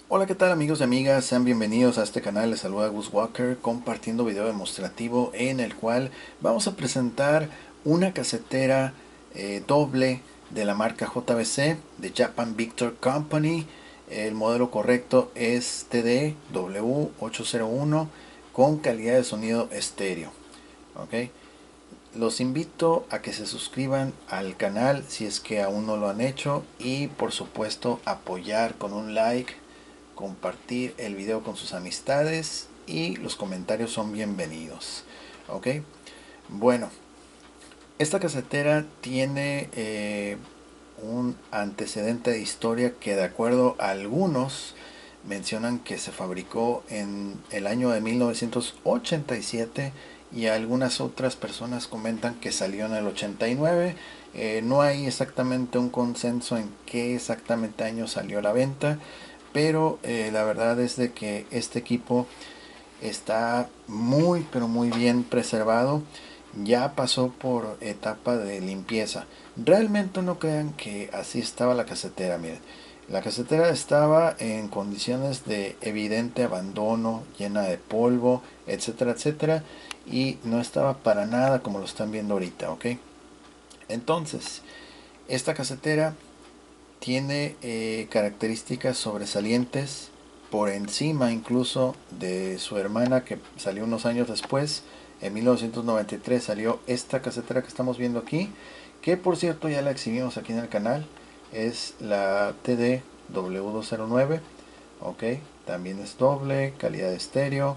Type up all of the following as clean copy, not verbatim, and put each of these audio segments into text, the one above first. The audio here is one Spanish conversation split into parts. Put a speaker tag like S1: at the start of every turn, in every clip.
S1: Hola, ¿qué tal amigos y amigas? Sean bienvenidos a este canal. Les saluda Gus Walker compartiendo video demostrativo en el cual vamos a presentar una casetera doble de la marca JVC de Japan Victor Company. El modelo correcto es TD-W801 con calidad de sonido estéreo. ¿Ok? Los invito a que se suscriban al canal si es que aún no lo han hecho y por supuesto apoyar con un like, compartir el video con sus amistades y los comentarios son bienvenidos. Ok, bueno, esta casetera tiene un antecedente de historia que de acuerdo a algunos mencionan que se fabricó en el año de 1987 y algunas otras personas comentan que salió en el 89. No hay exactamente un consenso en qué exactamente año salió a la venta, pero la verdad es de que este equipo está muy pero muy bien preservado. Ya pasó por etapa de limpieza. Realmente no crean que así estaba la casetera. Miren, la casetera estaba en condiciones de evidente abandono, llena de polvo, etcétera, etcétera, y no estaba para nada como lo están viendo ahorita, ¿ok? Entonces, esta casetera tiene características sobresalientes por encima incluso de su hermana que salió unos años después. En 1993 salió esta casetera que estamos viendo aquí, que por cierto ya la exhibimos aquí en el canal. Es la TD-W209. Ok, también es doble, calidad de estéreo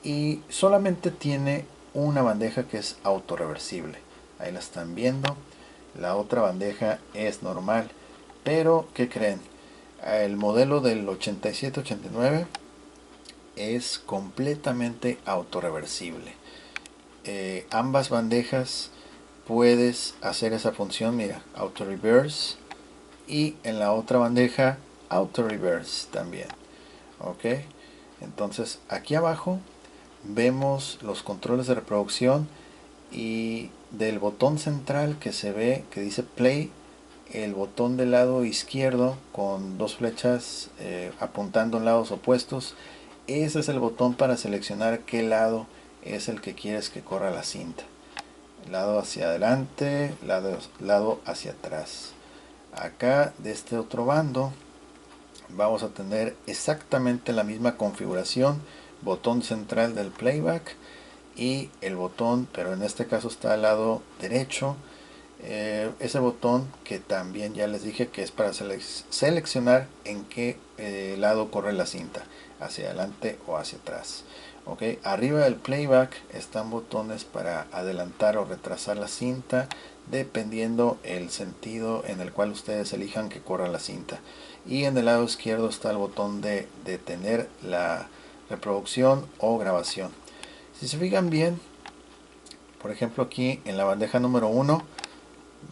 S1: y solamente tiene una bandeja que es autorreversible. Ahí la están viendo. La otra bandeja es normal. Pero, ¿qué creen? El modelo del 87-89 es completamente autorreversible. Ambas bandejas puedes hacer esa función, mira, auto reverse, y en la otra bandeja auto reverse también. Ok, entonces aquí abajo vemos los controles de reproducción y del botón central que se ve que dice play, el botón del lado izquierdo con dos flechas apuntando en lados opuestos. Ese es el botón para seleccionar qué lado es el que quieres que corra la cinta. Lado hacia adelante, lado hacia atrás. Acá de este otro bando vamos a tener exactamente la misma configuración. Botón central del playback y el botón, pero en este caso está al lado derecho, ese botón que también ya les dije que es para seleccionar en qué lado corre la cinta, hacia adelante o hacia atrás. Ok, arriba del playback están botones para adelantar o retrasar la cinta dependiendo el sentido en el cual ustedes elijan que corra la cinta. Y en el lado izquierdo está el botón de detener la reproducción o grabación. Si se fijan bien, por ejemplo aquí en la bandeja número 1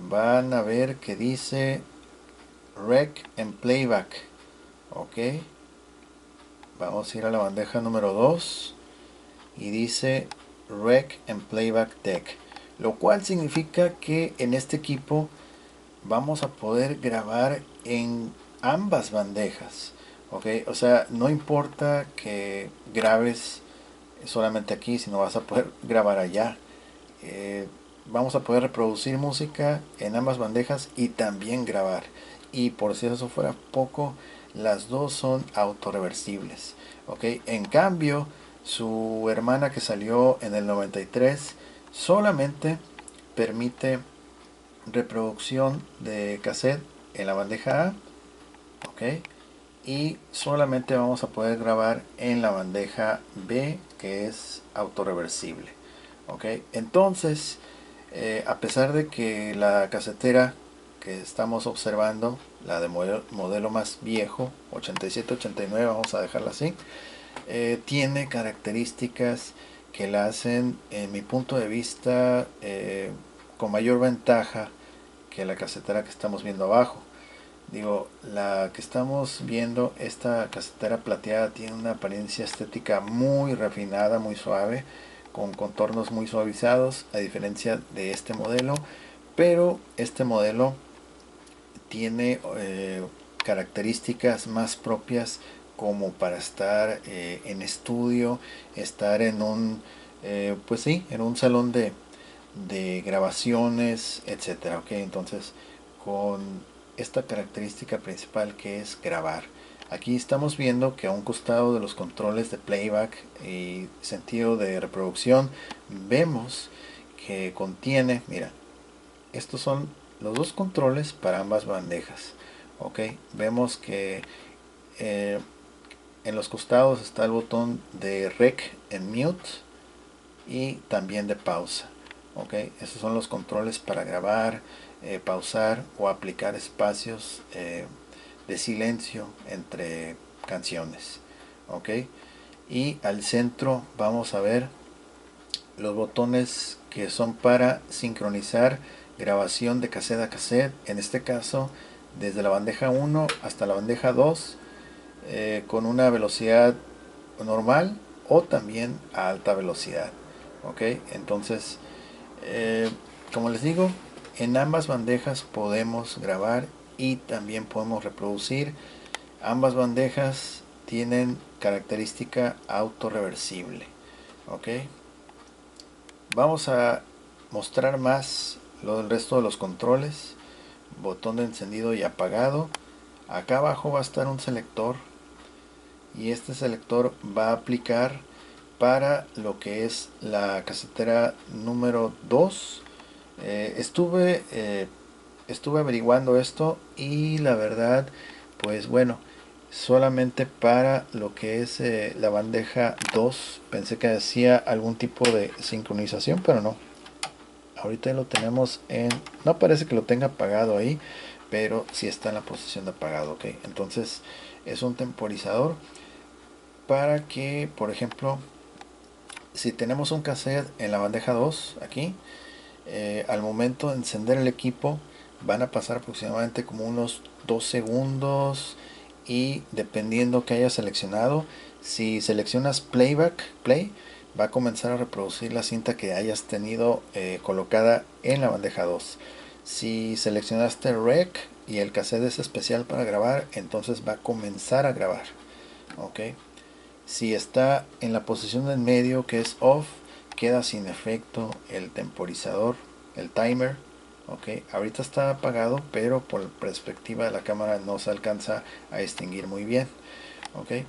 S1: van a ver que dice Rec and Playback. Ok, vamos a ir a la bandeja número 2 y dice Rec and Playback Deck, lo cual significa que en este equipo vamos a poder grabar en ambas bandejas. Ok, o sea, no importa que grabes solamente aquí, sino vas a poder grabar allá. eh, Vamos a poder reproducir música en ambas bandejas y también grabar. Y por si eso fuera poco, las dos son autorreversibles. ¿Ok? En cambio, su hermana que salió en el 93 solamente permite reproducción de cassette en la bandeja A. ¿Ok? Y solamente vamos a poder grabar en la bandeja B, que es autorreversible. ¿Ok? Entonces, a pesar de que la casetera que estamos observando, la de modelo más viejo, 87-89, vamos a dejarla así, tiene características que la hacen, en mi punto de vista, con mayor ventaja que la casetera que estamos viendo abajo. Digo, la que estamos viendo, esta casetera plateada, tiene una apariencia estética muy refinada, muy suave, con contornos muy suavizados, a diferencia de este modelo. Pero este modelo tiene características más propias como para estar en estudio, estar en un, pues sí, en un salón de grabaciones, etcétera. Ok, entonces con esta característica principal que es grabar. Aquí estamos viendo que a un costado de los controles de playback y sentido de reproducción vemos que contiene, mira, estos son los dos controles para ambas bandejas. Ok, vemos que eh, en los costados está el botón de rec en mute y también de pausa. Ok, esos son los controles para grabar, pausar o aplicar espacios de silencio entre canciones. Ok, y al centro vamos a ver los botones que son para sincronizar grabación de cassette a cassette, en este caso desde la bandeja 1 hasta la bandeja 2, con una velocidad normal o también a alta velocidad. Ok, entonces como les digo, en ambas bandejas podemos grabar y también podemos reproducir. Ambas bandejas tienen característica autorreversible. Ok, vamos a mostrar más lo del resto de los controles. Botón de encendido y apagado. Acá abajo va a estar un selector y este selector va a aplicar para lo que es la casetera número 2. Estuve averiguando esto y la verdad, pues bueno, solamente para lo que es la bandeja 2 pensé que hacía algún tipo de sincronización, pero no. Ahorita lo tenemos en, no parece que lo tenga apagado ahí, pero sí está en la posición de apagado. Ok, entonces es un temporizador para que, por ejemplo, si tenemos un cassette en la bandeja 2 aquí, al momento de encender el equipo van a pasar aproximadamente como unos 2 segundos y dependiendo que hayas seleccionado, si seleccionas playback, play, va a comenzar a reproducir la cinta que hayas tenido colocada en la bandeja 2. Si seleccionaste rec y el cassette es especial para grabar, entonces va a comenzar a grabar. Ok, si está en la posición del medio que es off, queda sin efecto el temporizador, el timer. Ok, ahorita está apagado, pero por perspectiva de la cámara no se alcanza a distinguir muy bien. Ok,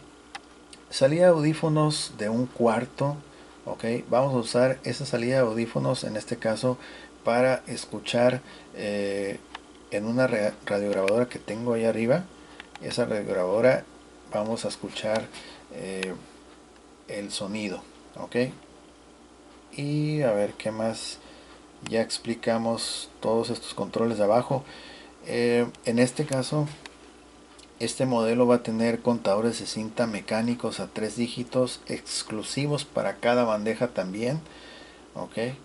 S1: salida de audífonos de 1/4. Ok, vamos a usar esa salida de audífonos en este caso para escuchar en una radiograbadora que tengo ahí arriba. Esa radiograbadora vamos a escuchar eh, el sonido. Ok, y a ver qué más. Ya explicamos todos estos controles de abajo. En este caso, este modelo va a tener contadores de cinta mecánicos a 3 dígitos exclusivos para cada bandeja también. Ok,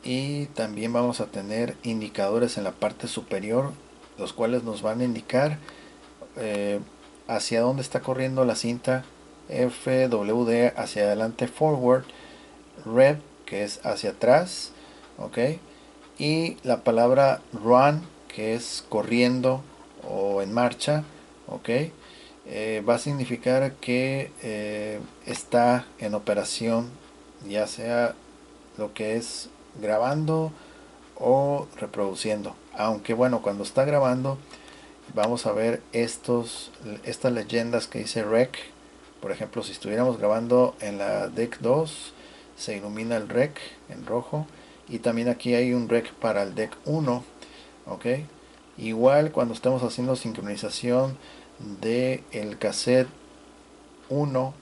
S1: y también vamos a tener indicadores en la parte superior, los cuales nos van a indicar eh, hacia dónde está corriendo la cinta. FWD hacia adelante, forward. Rev, que es hacia atrás. Ok, y la palabra run, que es corriendo o en marcha. Ok, va a significar que está en operación, ya sea lo que es grabando o reproduciendo. Aunque bueno, cuando está grabando vamos a ver estas leyendas que dice rec. Por ejemplo, si estuviéramos grabando en la deck 2 se ilumina el rec en rojo, y también aquí hay un rec para el deck 1. Ok, igual cuando estamos haciendo sincronización de el cassette 1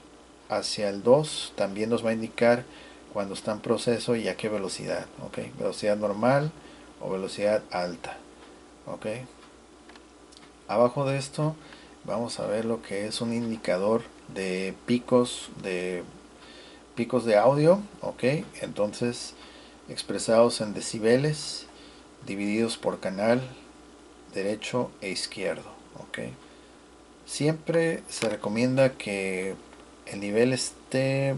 S1: hacia el 2 también nos va a indicar cuando está en proceso y a qué velocidad. Ok, velocidad normal o velocidad alta. Ok, abajo de esto vamos a ver lo que es un indicador de picos de audio. Ok, entonces expresados en decibeles divididos por canal derecho e izquierdo. Ok, siempre se recomienda que el nivel esté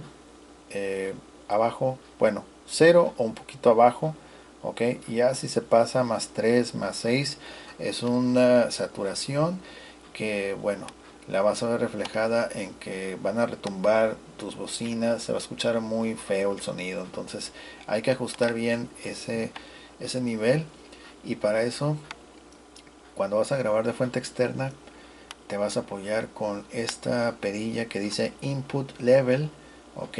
S1: abajo, bueno, 0 o un poquito abajo. Ok, ya si se pasa más 3 más 6 es una saturación que bueno, la vas a ver reflejada en que van a retumbar tus bocinas, se va a escuchar muy feo el sonido. Entonces hay que ajustar bien ese nivel, y para eso, cuando vas a grabar de fuente externa, te vas a apoyar con esta perilla que dice Input Level, ok.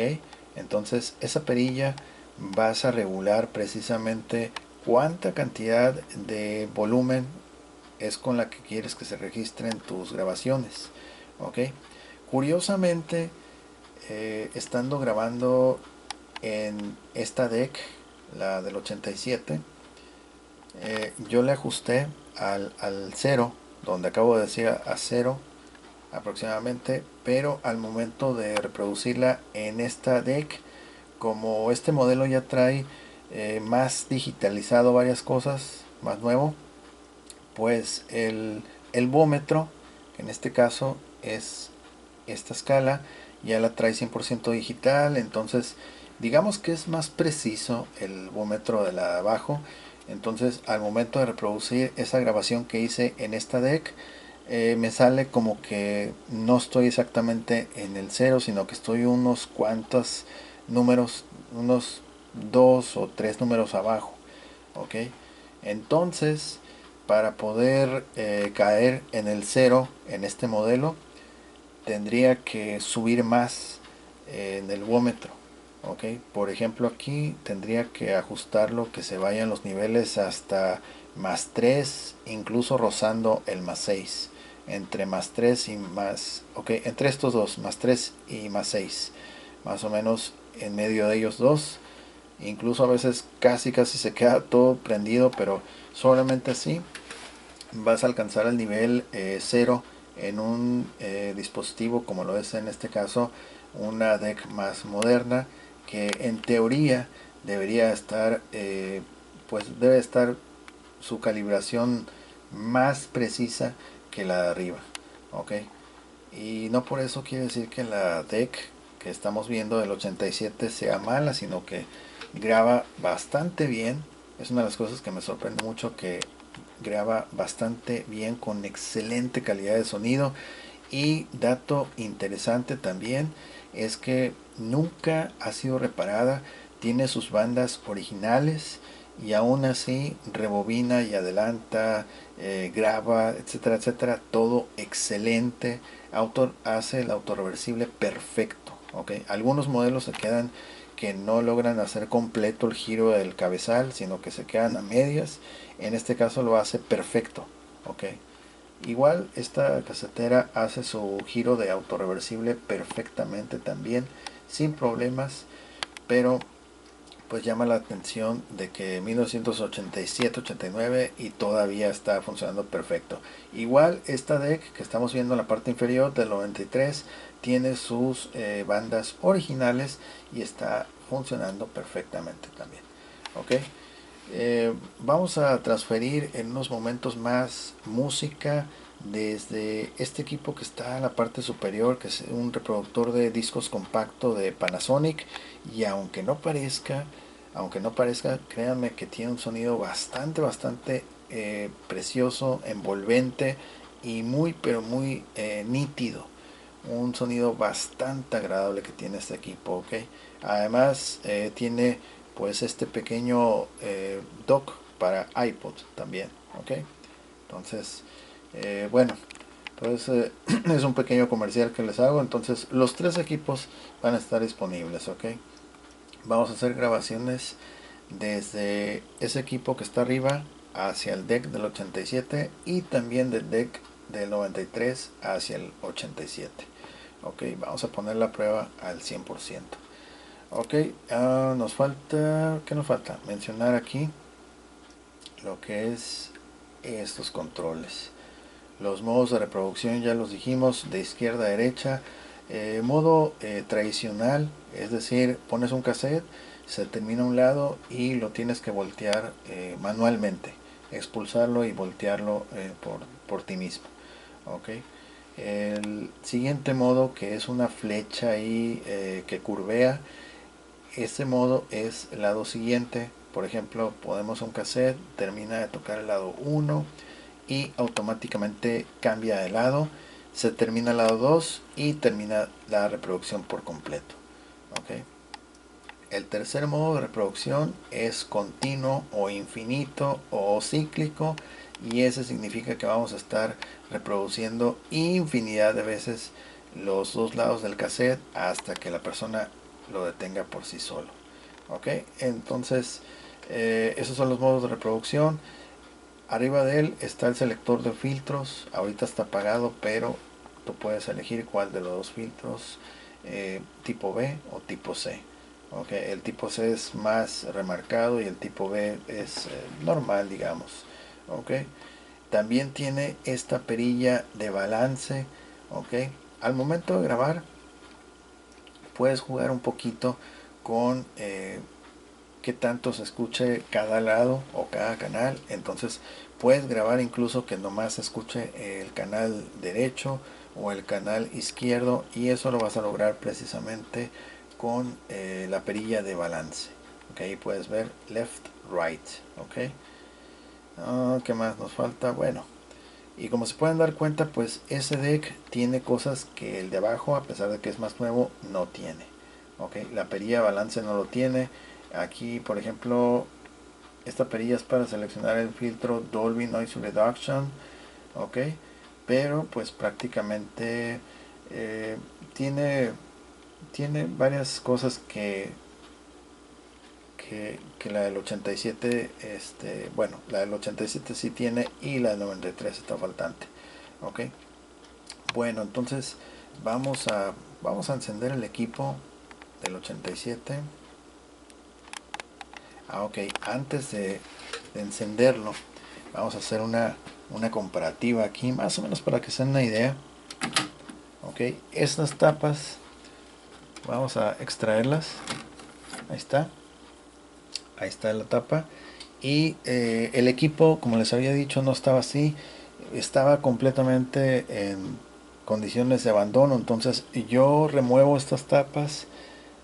S1: Entonces esa perilla vas a regular precisamente cuánta cantidad de volumen es con la que quieres que se registren tus grabaciones, ok. Curiosamente, estando grabando en esta deck, la del 87, yo le ajusté al 0, donde acabo de decir a 0 aproximadamente, pero al momento de reproducirla en esta deck, como este modelo ya trae más digitalizado varias cosas, más nuevo, pues el bómetro, que en este caso es esta escala, ya la trae 100% digital. Entonces digamos que es más preciso el bómetro de la de abajo. Entonces al momento de reproducir esa grabación que hice en esta deck, me sale como que no estoy exactamente en el cero, sino que estoy unos cuantos números, unos dos o tres números abajo, ok. Entonces, para poder caer en el cero en este modelo, tendría que subir más en el bómetro, ok. Por ejemplo, aquí tendría que ajustarlo, que se vayan los niveles hasta más 3, incluso rozando el más 6, entre más 3 y más, ok, entre estos dos, más 3 y más 6, más o menos en medio de ellos dos. Incluso a veces casi se queda todo prendido, pero solamente así vas a alcanzar el nivel 0 en un dispositivo como lo es en este caso una deck más moderna, que en teoría debería estar pues debe estar su calibración más precisa que la de arriba, ok. Y no por eso quiere decir que la deck que estamos viendo del 87 sea mala, sino que graba bastante bien. Es una de las cosas que me sorprende mucho, que graba bastante bien con excelente calidad de sonido. Y dato interesante también es que nunca ha sido reparada, tiene sus bandas originales y aún así rebobina y adelanta, graba, etcétera, etcétera, todo excelente. Hace el autorreversible perfecto, ¿okay? Algunos modelos se quedan que no logran hacer completo el giro del cabezal, sino que se quedan a medias. En este caso lo hace perfecto, ¿ok? Igual esta casetera hace su giro de autorreversible perfectamente también, sin problemas, pero pues llama la atención de que 1987-89 y todavía está funcionando perfecto. Igual esta deck que estamos viendo en la parte inferior del 93 tiene sus bandas originales y está funcionando perfectamente también, ok. Vamos a transferir en unos momentos más música desde este equipo que está en la parte superior, que es un reproductor de discos compacto de Panasonic. Y aunque no parezca, créanme que tiene un sonido bastante precioso, envolvente y muy pero muy nítido. Un sonido bastante agradable que tiene este equipo, ok. Además tiene pues este pequeño dock para iPod también, ok. Entonces bueno, pues es un pequeño comercial que les hago. Entonces los tres equipos van a estar disponibles, ok. Vamos a hacer grabaciones desde ese equipo que está arriba hacia el deck del 87 y también del deck del 93 hacia el 87. Ok, vamos a poner la prueba al 100%. Ok, nos falta, ¿qué nos falta? Mencionar aquí lo que es estos controles. Los modos de reproducción ya los dijimos, de izquierda a derecha. Modo tradicional, es decir, pones un cassette, se termina a un lado y lo tienes que voltear manualmente, expulsarlo y voltearlo por ti mismo, ok. El siguiente modo, que es una flecha ahí que curvea, este modo es el lado siguiente. Por ejemplo, podemos un cassette, termina de tocar el lado 1 y automáticamente cambia de lado. se termina el lado 2 y termina la reproducción por completo. ¿Ok? El tercer modo de reproducción es continuo o infinito o cíclico, y ese significa que vamos a estar reproduciendo infinidad de veces los dos lados del cassette hasta que la persona lo detenga por sí solo. ¿Ok? Entonces esos son los modos de reproducción. Arriba de él está el selector de filtros. Ahorita está apagado, pero tú puedes elegir cuál de los dos filtros, tipo B o tipo C. Okay, el tipo C es más remarcado y el tipo B es normal, digamos. Okay. También tiene esta perilla de balance. Okay. Al momento de grabar puedes jugar un poquito con qué tanto se escuche cada lado o cada canal. Entonces puedes grabar incluso que nomás se escuche el canal derecho o el canal izquierdo, y eso lo vas a lograr precisamente con la perilla de balance. Okay, ahí puedes ver left, right. Okay. ¿Qué más nos falta? Bueno, y como se pueden dar cuenta, pues ese deck tiene cosas que el de abajo, a pesar de que es más nuevo, no tiene. Okay, la perilla de balance no lo tiene. Aquí, por ejemplo, esta perilla es para seleccionar el filtro Dolby Noise Reduction. Ok, pero pues prácticamente tiene varias cosas que la del 87, bueno, la del 87 sí tiene, y la del 93 está faltante. Ok, bueno, entonces vamos a encender el equipo del 87. Ok, antes de encenderlo, vamos a hacer una comparativa aquí, más o menos para que se den una idea. Ok, estas tapas vamos a extraerlas. Ahí está la tapa. Y el equipo, como les había dicho, no estaba así, estaba completamente en condiciones de abandono. Entonces yo remuevo estas tapas.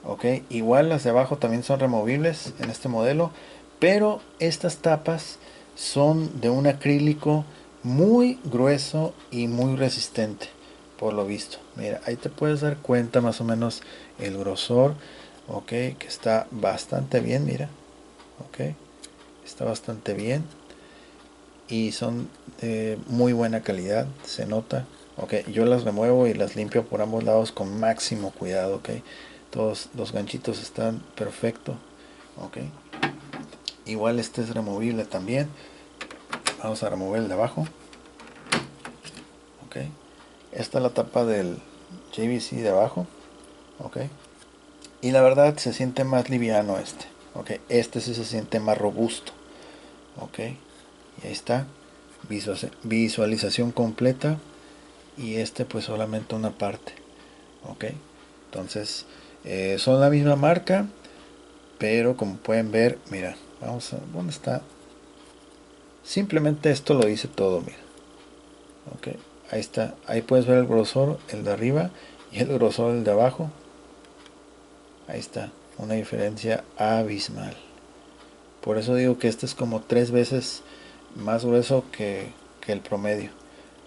S1: Ok, igual las de abajo también son removibles en este modelo, pero estas tapas son de un acrílico muy grueso y muy resistente, por lo visto. Mira, ahí te puedes dar cuenta más o menos el grosor. Ok, que está bastante bien, mira. Ok, está bastante bien y son de muy buena calidad, se nota. Ok, yo las remuevo y las limpio por ambos lados con máximo cuidado. Ok, todos los ganchitos están perfectos. Ok, igual este es removible también. Vamos a remover el de abajo. Ok, esta es la tapa del JVC de abajo. Ok, y la verdad se siente más liviano este. Ok, este sí se siente más robusto. Ok, y ahí está, visualización completa, y este pues solamente una parte. Ok, entonces son la misma marca, pero como pueden ver, mira, vamos a, ¿dónde está? Simplemente esto lo dice todo, mira. Ok, ahí está, ahí puedes ver el grosor, el de arriba, y el grosor, el de abajo. Ahí está, una diferencia abismal. Por eso digo que este es como 3 veces más grueso que el promedio.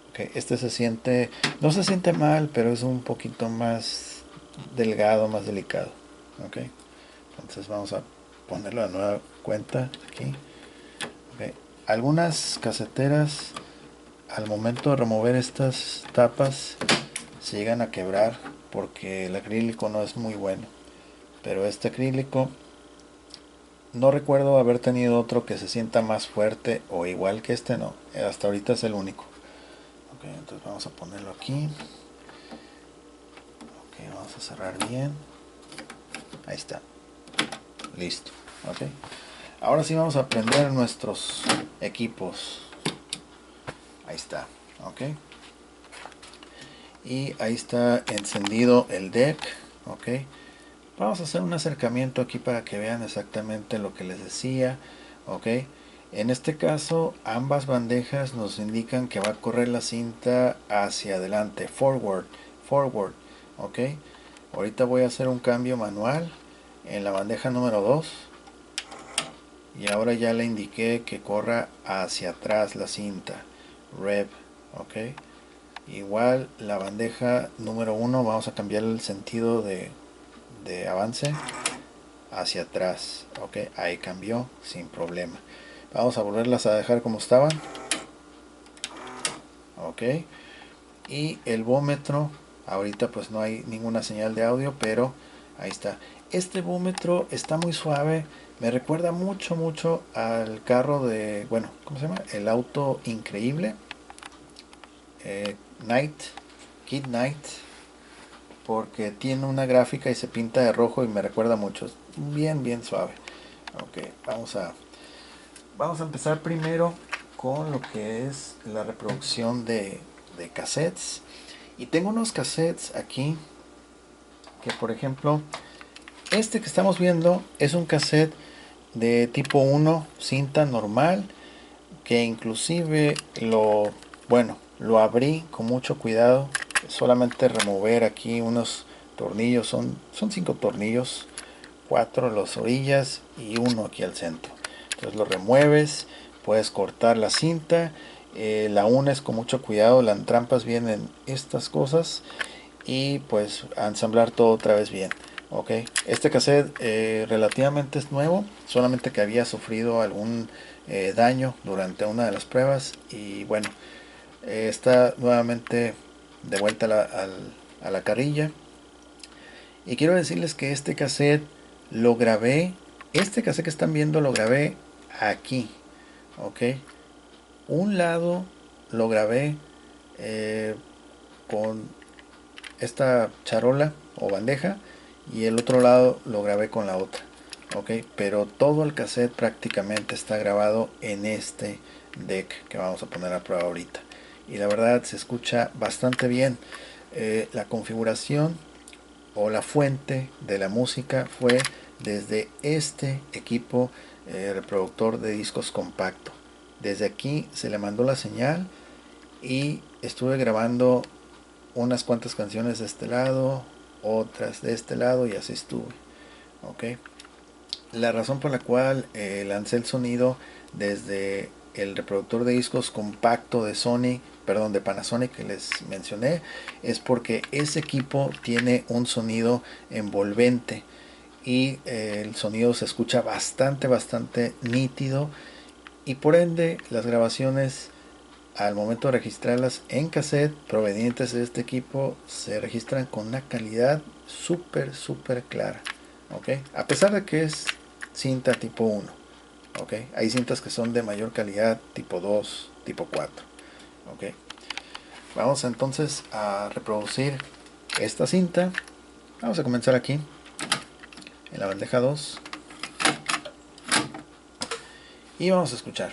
S1: Okay, este se siente, no se siente mal, pero es un poquito más delgado, más delicado. Okay, entonces vamos a ponerlo a nueva cuenta aquí. Okay. Algunas caseteras, al momento de remover estas tapas, se llegan a quebrar porque el acrílico no es muy bueno. Pero este acrílico, no recuerdo haber tenido otro que se sienta más fuerte o igual que este, no. Hasta ahorita es el único. Ok, entonces vamos a ponerlo aquí. Ok, vamos a cerrar bien. Ahí está. Listo. Ok. Ahora sí vamos a prender nuestros equipos. Ahí está. Ok. Y ahí está encendido el deck. Ok. Vamos a hacer un acercamiento aquí para que vean exactamente lo que les decía. Ok. En este caso, ambas bandejas nos indican que va a correr la cinta hacia adelante. Forward. Forward. Ok. Ahorita voy a hacer un cambio manual en la bandeja número 2. Y ahora ya le indiqué que corra hacia atrás la cinta. Rev. Ok. Igual la bandeja número 1 vamos a cambiar el sentido de avance hacia atrás. Ok, ahí cambió sin problema. Vamos a volverlas a dejar como estaban. Ok, y el bómetro, ahorita pues no hay ninguna señal de audio, pero ahí está. Este bómetro está muy suave, me recuerda mucho al carro de, bueno, ¿cómo se llama? El auto increíble, Knight, Kid Knight, porque tiene una gráfica y se pinta de rojo y me recuerda mucho, bien suave. Ok, vamos a empezar primero con lo que es la reproducción de cassettes. Y tengo unos cassettes aquí que, por ejemplo, este que estamos viendo es un cassette de tipo 1, cinta normal, que inclusive lo abrí con mucho cuidado. Solamente remover aquí unos tornillos, son 5 tornillos, 4 en las orillas y uno aquí al centro. Entonces lo remueves, puedes cortar la cinta, la unes con mucho cuidado, las trampas vienen estas cosas y pues a ensamblar todo otra vez bien. Ok, este cassette relativamente es nuevo, solamente que había sufrido algún daño durante una de las pruebas y bueno, está nuevamente de vuelta a la carrilla. Y quiero decirles que este cassette lo grabé, este cassette que están viendo lo grabé aquí, ok. Un lado lo grabé con esta charola o bandeja y el otro lado lo grabé con la otra, ok. Pero todo el cassette prácticamente está grabado en este deck que vamos a poner a prueba ahorita y la verdad se escucha bastante bien. La configuración o la fuente de la música fue desde este equipo reproductor de discos compacto. Desde aquí se le mandó la señal y estuve grabando unas cuantas canciones de este lado, otras de este lado y así estuve. Ok. La razón por la cual lancé el sonido desde el reproductor de discos compacto de Sony, perdón, de Panasonic que les mencioné, es porque ese equipo tiene un sonido envolvente y el sonido se escucha bastante nítido y por ende las grabaciones al momento de registrarlas en cassette provenientes de este equipo se registran con una calidad súper clara. ¿Ok? A pesar de que es cinta tipo 1. ¿Ok? Hay cintas que son de mayor calidad tipo 2, tipo 4. ¿Ok? Vamos entonces a reproducir esta cinta. Vamos a comenzar aquí en la bandeja 2 y vamos a escuchar.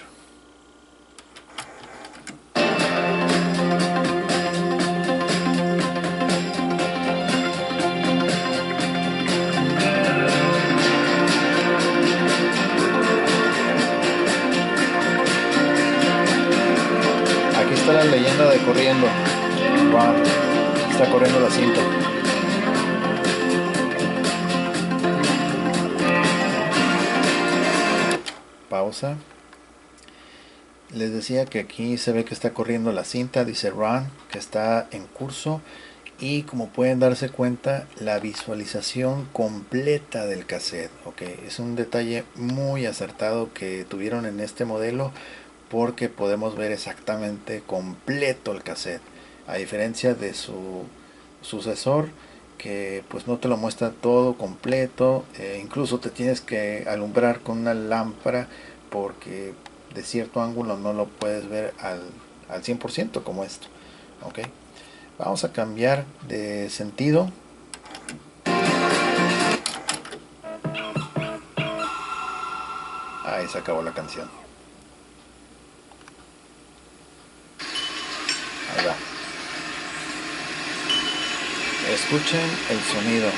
S1: Aquí está la leyenda de corriendo. Wow, está corriendo la cinta. Pausa. Les decía que aquí se ve que está corriendo la cinta, dice run, que está en curso. Y como pueden darse cuenta, la visualización completa del cassette. Okay, es un detalle muy acertado que tuvieron en este modelo porque podemos ver exactamente completo el cassette. A diferencia de su sucesor, que pues no te lo muestra todo completo, incluso te tienes que alumbrar con una lámpara porque de cierto ángulo no lo puedes ver al 100% como esto. Okay. Vamos a cambiar de sentido. Ahí se acabó la canción. Ahí va. Escuchen el sonido.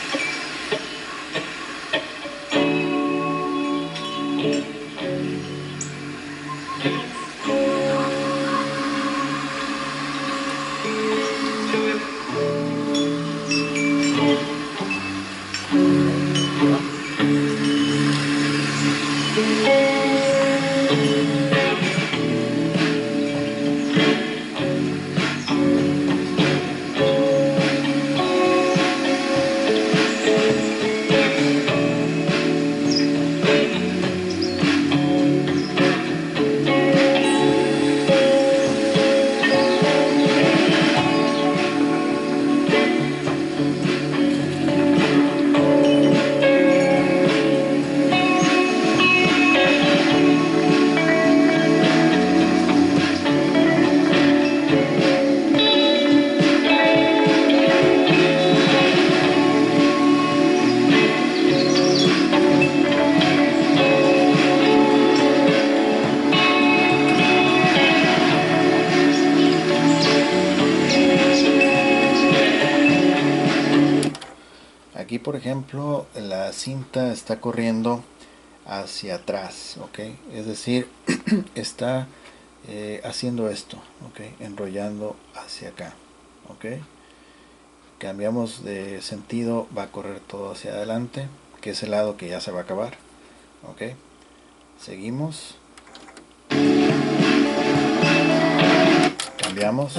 S1: Aquí, por ejemplo, la cinta está corriendo hacia atrás, ¿ok? Es decir, está haciendo esto, ¿ok? Enrollando hacia acá, ¿ok? Cambiamos de sentido, va a correr todo hacia adelante, que es el lado que ya se va a acabar, ¿ok? Seguimos. Cambiamos.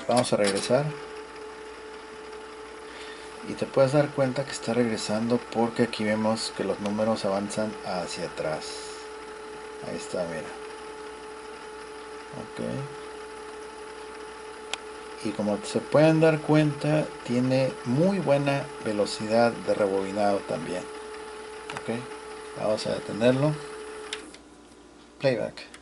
S1: Vamos a regresar y te puedes dar cuenta que está regresando porque aquí vemos que los números avanzan hacia atrás. Ahí está, mira. Ok. Y como se pueden dar cuenta, tiene muy buena velocidad de rebobinado también. Ok. Vamos a detenerlo. Playback.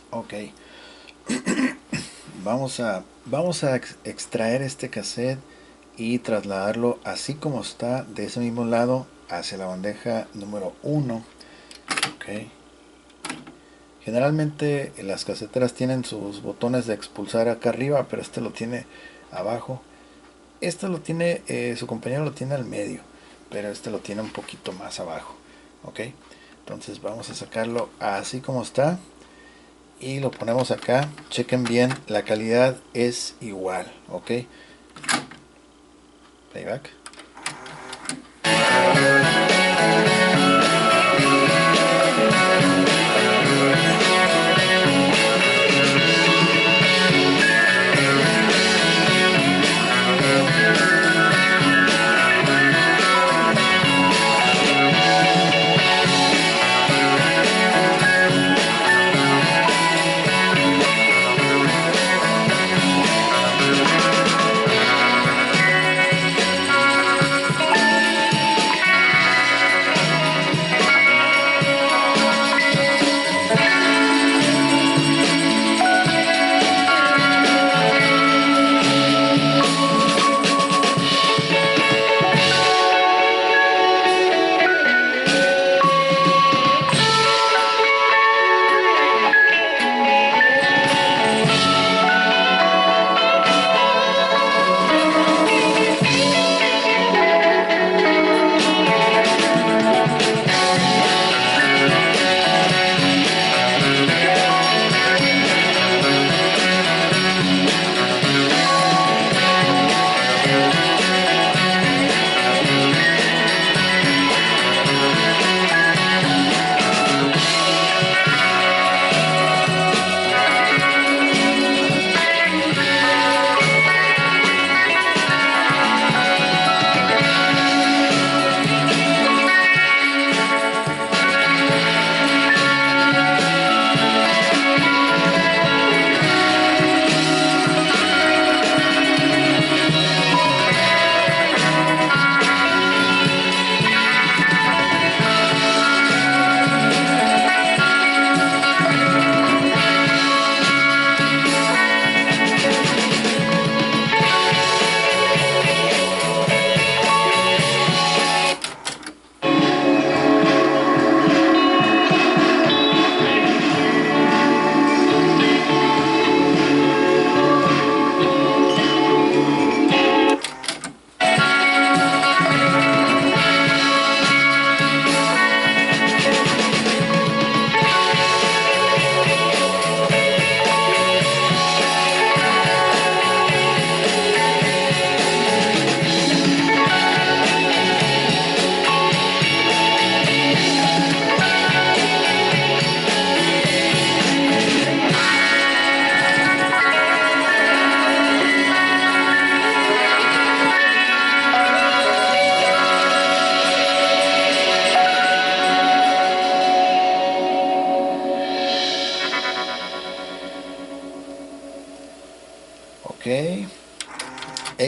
S1: Ok. Vamos a extraer este cassette y trasladarlo así como está de ese mismo lado hacia la bandeja número 1. Ok. Generalmente las caseteras tienen sus botones de expulsar acá arriba, pero este lo tiene abajo. Este lo tiene, su compañero lo tiene al medio, pero este lo tiene un poquito más abajo. Ok. Entonces vamos a sacarlo así como está y lo ponemos acá. Chequen bien, la calidad es igual. Ok. Playback.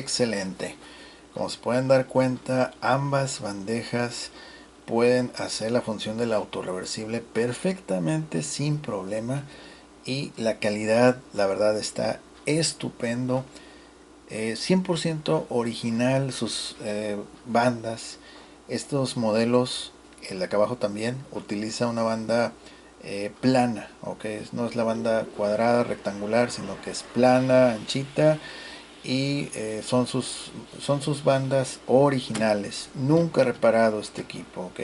S1: excelente. Como se pueden dar cuenta, ambas bandejas pueden hacer la función del autorreversible perfectamente sin problema, y la calidad, la verdad, está estupendo. 100% original sus bandas. Estos modelos, el de acá abajo también utiliza una banda plana, okay. No es la banda cuadrada rectangular, sino que es plana, anchita, y son sus bandas originales. Nunca he reparado este equipo, ok.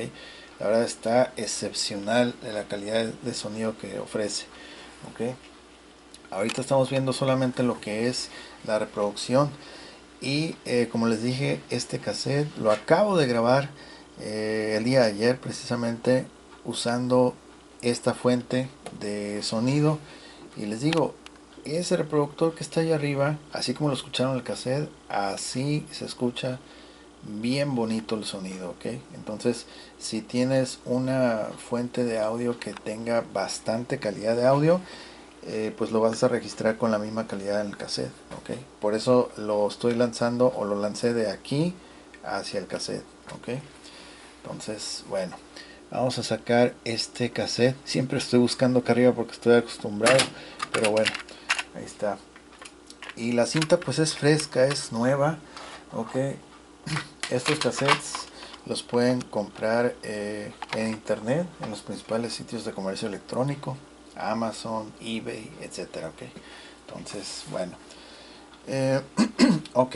S1: La verdad está excepcional la calidad de sonido que ofrece, ok. Ahorita estamos viendo solamente lo que es la reproducción, y como les dije, este cassette lo acabo de grabar el día de ayer, precisamente usando esta fuente de sonido. Y les digo, ese reproductor que está ahí arriba, así como lo escucharon en el cassette, así se escucha bien bonito el sonido, ok. Entonces, si tienes una fuente de audio que tenga bastante calidad de audio, pues lo vas a registrar con la misma calidad en el cassette, ok. Por eso lo estoy lanzando, o lo lancé de aquí hacia el cassette, ok. Entonces, bueno, vamos a sacar este cassette. Siempre estoy buscando acá arriba porque estoy acostumbrado, pero bueno, ahí está. Y la cinta pues es fresca, es nueva, ok. Estos cassettes los pueden comprar en internet, en los principales sitios de comercio electrónico, Amazon, eBay, etcétera, ok. Entonces, bueno, eh, ok,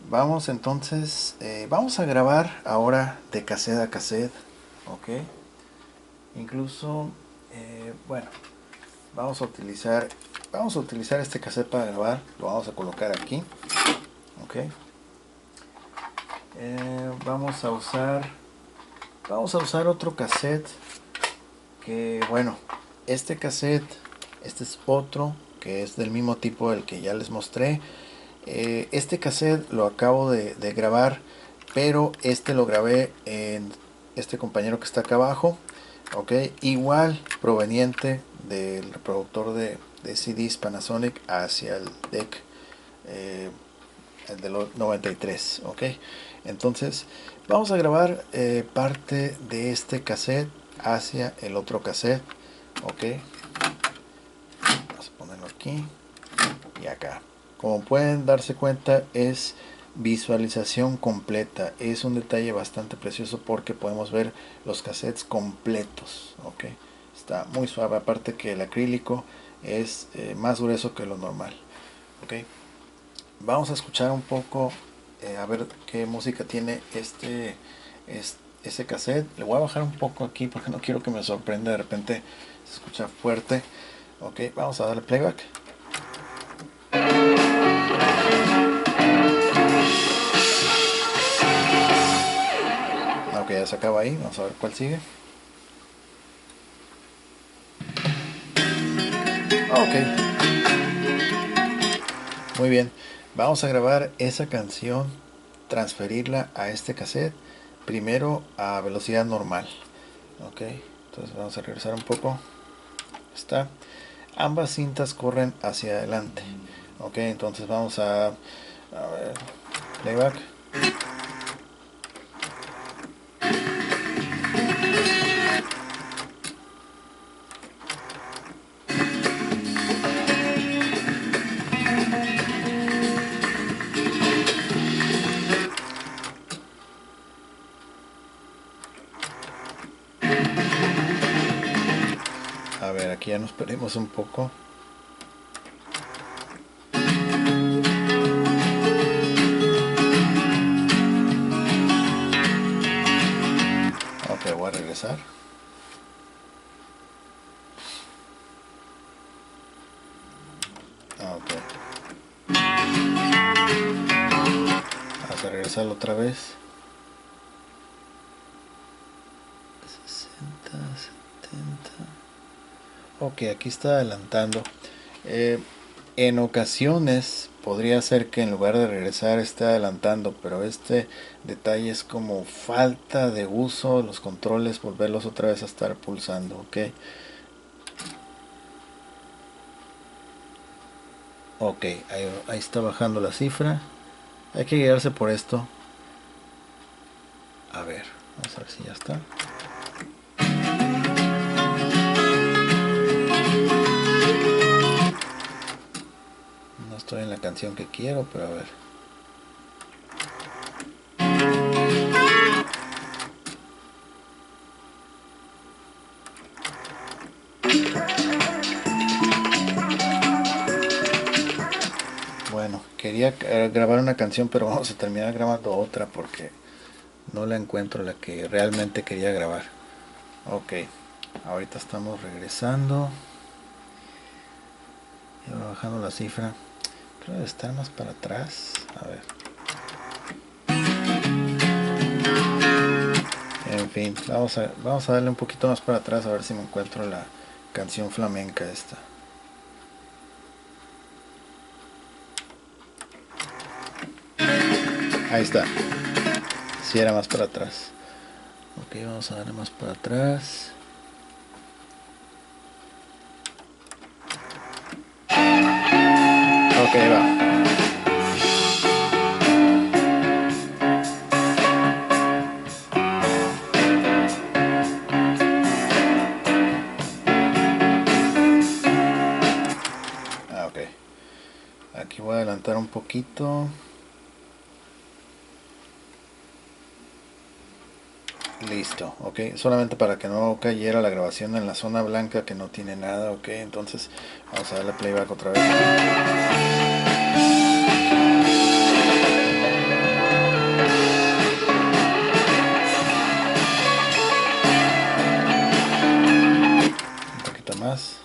S1: vamos entonces, vamos a grabar ahora de cassette a cassette, ok. Incluso, bueno, vamos a utilizar este cassette para grabar. Lo vamos a colocar aquí, ok. Vamos a usar otro cassette que, bueno, este cassette, este es otro que es del mismo tipo del que ya les mostré. Este cassette lo acabo de grabar, pero este lo grabé en este compañero que está acá abajo, ok. Igual proveniente del reproductor de CDs Panasonic hacia el deck, el de los 93, ok. Entonces vamos a grabar parte de este cassette hacia el otro cassette, ok. Vamos a ponerlo aquí y acá. Como pueden darse cuenta, es visualización completa. Es un detalle bastante precioso porque podemos ver los cassettes completos, ok. Está muy suave, aparte que el acrílico es más grueso que lo normal, ok. Vamos a escuchar un poco, a ver qué música tiene ese cassette. Le voy a bajar un poco aquí porque no quiero que me sorprenda, de repente se escucha fuerte, ok. Vamos a darle playback. Ok, ya se acaba ahí, vamos a ver cuál sigue. Ok, muy bien, vamos a grabar esa canción, transferirla a este cassette, primero a velocidad normal, ok. Entonces vamos a regresar un poco. Está, ambas cintas corren hacia adelante, ok. Entonces vamos a ver, playback. A ver, aquí ya nos perdimos un poco. Ok, voy a regresar. Ok, vamos a regresarlo otra vez. 60, 70. Ok, aquí está adelantando. En ocasiones podría ser que en lugar de regresar esté adelantando, pero este detalle es como falta de uso de los controles, volverlos otra vez a estar pulsando, ok. Ok, ahí está bajando la cifra. Hay que guiarse por esto. A ver, vamos a ver si ya está. No estoy en la canción que quiero, pero a ver. Bueno, quería grabar una canción, pero vamos a terminar grabando otra porque no la encuentro, la que realmente quería grabar. Ok, ahorita estamos regresando. Ya va bajando la cifra. Creo que estar más para atrás. A ver. En fin, vamos a darle un poquito más para atrás a ver si me encuentro la canción flamenca esta. Ahí está. Si era más para atrás. Ok, vamos a darle más para atrás. Ok, va. Ok. Aquí voy a adelantar un poquito. Listo, ok, solamente para que no cayera la grabación en la zona blanca que no tiene nada, ok, entonces vamos a darle playback otra vez. Un poquito más.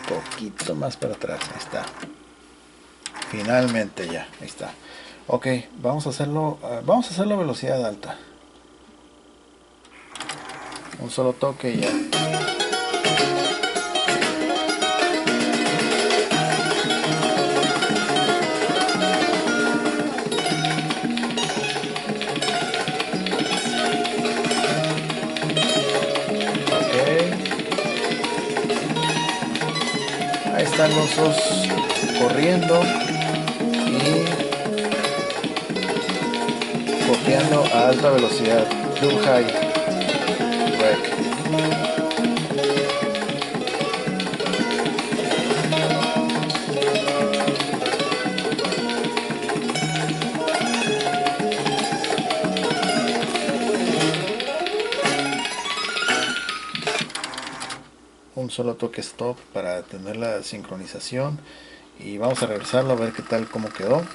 S1: Poquito más para atrás, ahí está. Finalmente ya, ahí está. Ok, vamos a hacerlo a velocidad alta. Un solo toque y ya. Ahí están los dos corriendo y copiando a alta velocidad. Do high rec. Un solo toque stop para tener la sincronización y vamos a regresarlo a ver qué tal, cómo quedó.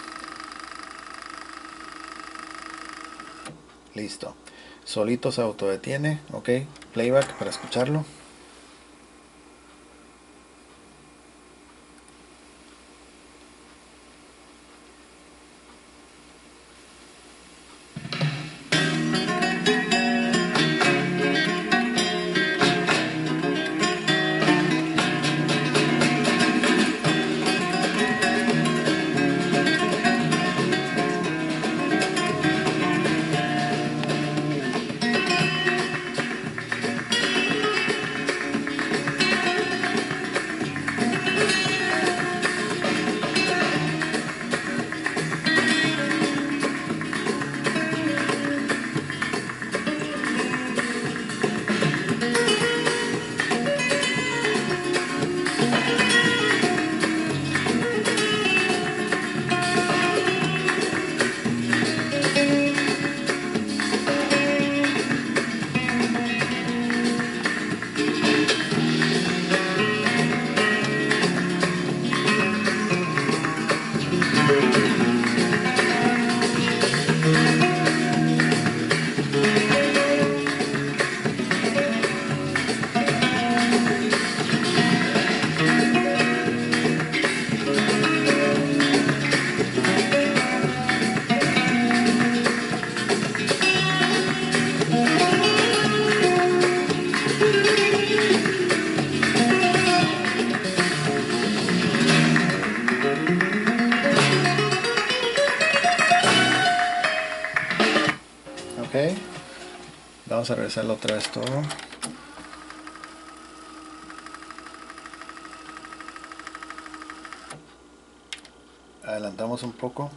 S1: Listo, solito se autodetiene. Ok, playback para escucharlo. Vamos a regresarlo otra vez todo. Adelantamos un poco.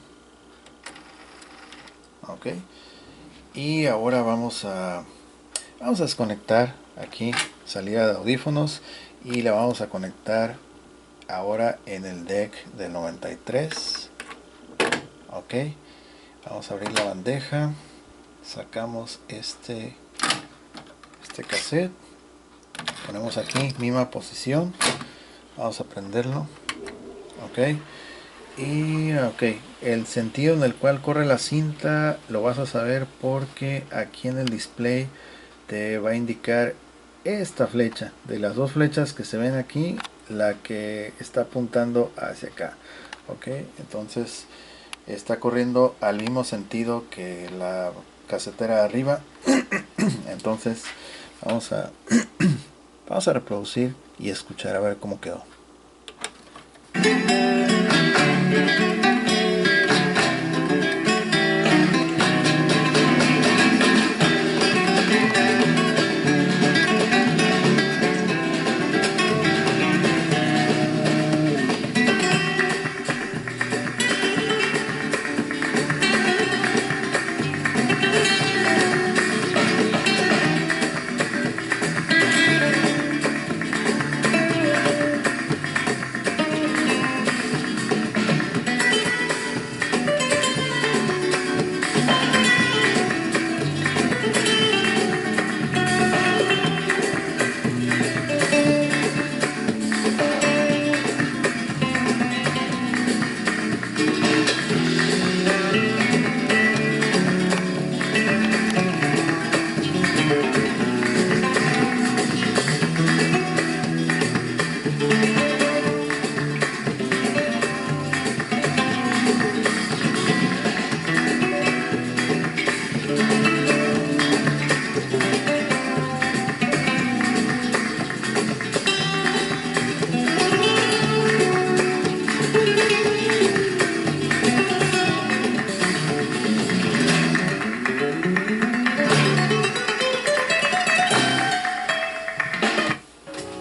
S1: Ok. Y ahora vamos a desconectar aquí salida de audífonos y la vamos a conectar ahora en el deck del 93. Ok. Vamos a abrir la bandeja. Sacamos este cassette. Ponemos aquí misma posición. Vamos a prenderlo. Ok. Y ok, el sentido en el cual corre la cinta lo vas a saber porque aquí en el display te va a indicar esta flecha. De las dos flechas que se ven aquí, la que está apuntando hacia acá. Ok, entonces está corriendo al mismo sentido que la casetera de arriba. Entonces vamos a vamos a reproducir y escuchar a ver cómo quedó.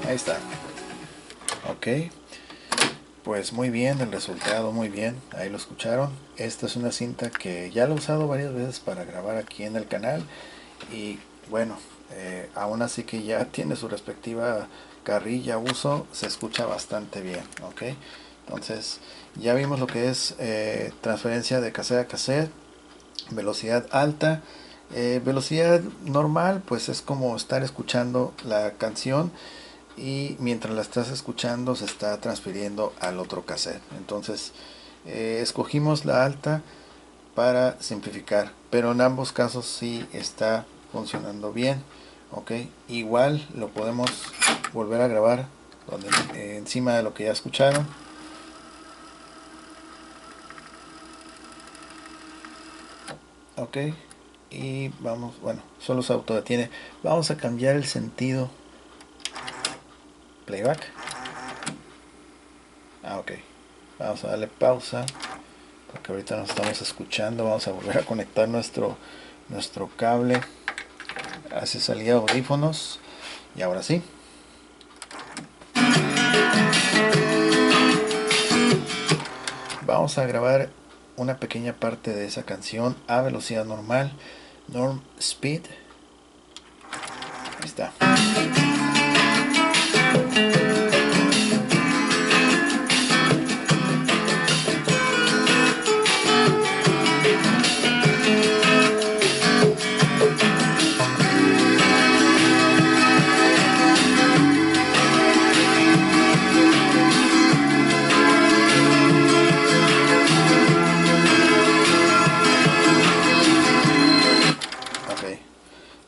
S1: Ahí está. Ok. Pues muy bien, el resultado muy bien. Ahí lo escucharon. Esta es una cinta que ya la he usado varias veces para grabar aquí en el canal. Y bueno, aún así que ya tiene su respectiva carrilla uso, se escucha bastante bien. Ok. Entonces ya vimos lo que es transferencia de cassette a cassette. Velocidad alta. Velocidad normal, pues es como estar escuchando la canción y mientras la estás escuchando se está transfiriendo al otro cassette. Entonces escogimos la alta para simplificar, pero en ambos casos sí está funcionando bien. Ok, igual lo podemos volver a grabar encima de lo que ya escucharon. Ok, y vamos, bueno, solo se autodetiene. Vamos a cambiar el sentido. Playback. Ok, vamos a darle pausa porque ahorita nos estamos escuchando. Vamos a volver a conectar nuestro cable hacia salida de audífonos y ahora sí. Vamos a grabar una pequeña parte de esa canción a velocidad normal, norm speed. Ahí está.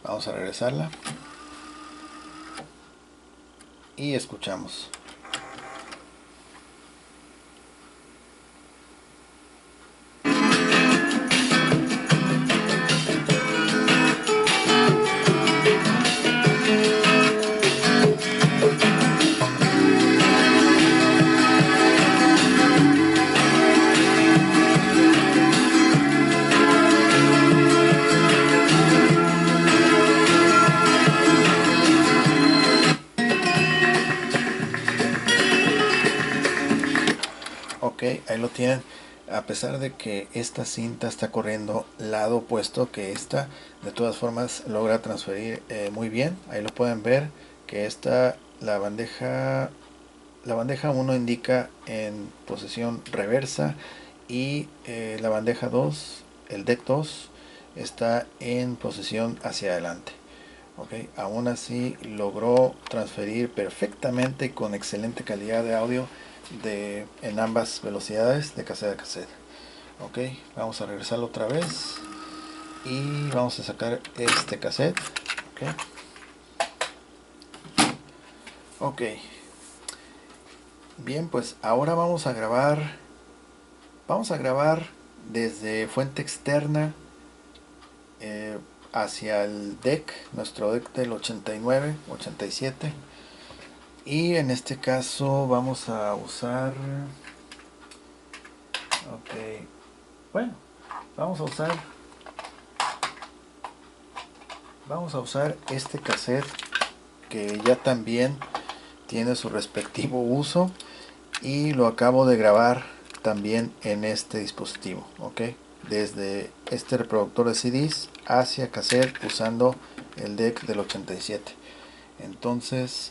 S1: Vamos a regresarla y escuchamos. Ok, ahí lo tienen. A pesar de que esta cinta está corriendo lado opuesto que esta, de todas formas logra transferir muy bien. Ahí lo pueden ver que esta, la bandeja 1 indica en posición reversa y la bandeja 2, el deck 2, está en posición hacia adelante. Okay. Aún así logró transferir perfectamente con excelente calidad de audio en ambas velocidades de cassette a cassette. Ok, vamos a regresarlo otra vez y vamos a sacar este cassette. Ok, bien, pues ahora vamos a grabar desde fuente externa eh, hacia el deck, nuestro deck del 89, 87. Y en este caso vamos a usar, ok, bueno, vamos a usar este cassette que ya también tiene su respectivo uso y lo acabo de grabar también en este dispositivo, ok, desde este reproductor de CDs hacia cassette usando el deck del 87. Entonces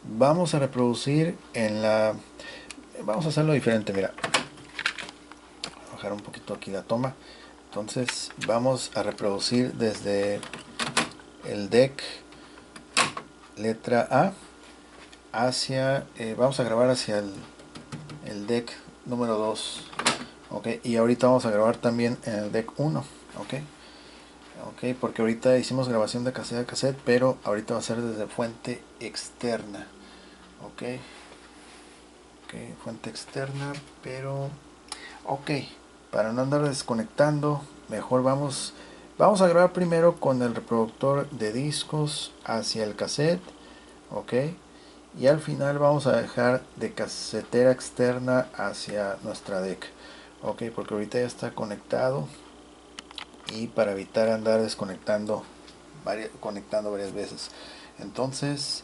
S1: vamos a reproducir vamos a hacerlo diferente. Mira, bajar un poquito aquí la toma. Entonces vamos a reproducir desde el deck letra A hacia vamos a grabar hacia el deck número 2. Ok, y ahorita vamos a grabar también en el deck 1. Ok, porque ahorita hicimos grabación de cassette a cassette, pero ahorita va a ser desde fuente externa. Ok, fuente externa, pero ok, para no andar desconectando, mejor vamos a grabar primero con el reproductor de discos hacia el cassette. Ok, y al final vamos a dejar de casetera externa hacia nuestra deck. Ok, porque ahorita ya está conectado y para evitar andar desconectando conectando varias veces. Entonces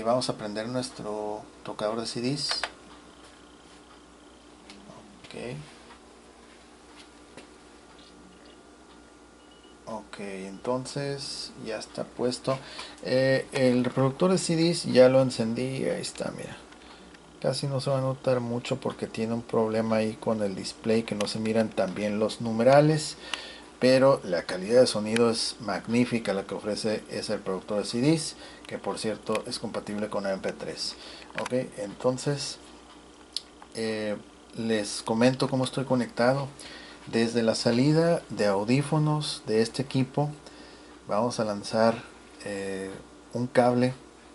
S1: vamos a prender nuestro tocador de CDs. Ok, ok, entonces ya está puesto el reproductor de CDs, ya lo encendí. Ahí está, mira, casi no se va a notar mucho porque tiene un problema ahí con el display, que no se miran tan bien los numerales, pero la calidad de sonido es magnífica la que ofrece ese reproductor de CDs, que por cierto es compatible con MP3. Ok, entonces les comento cómo estoy conectado. Desde la salida de audífonos de este equipo vamos a lanzar un cable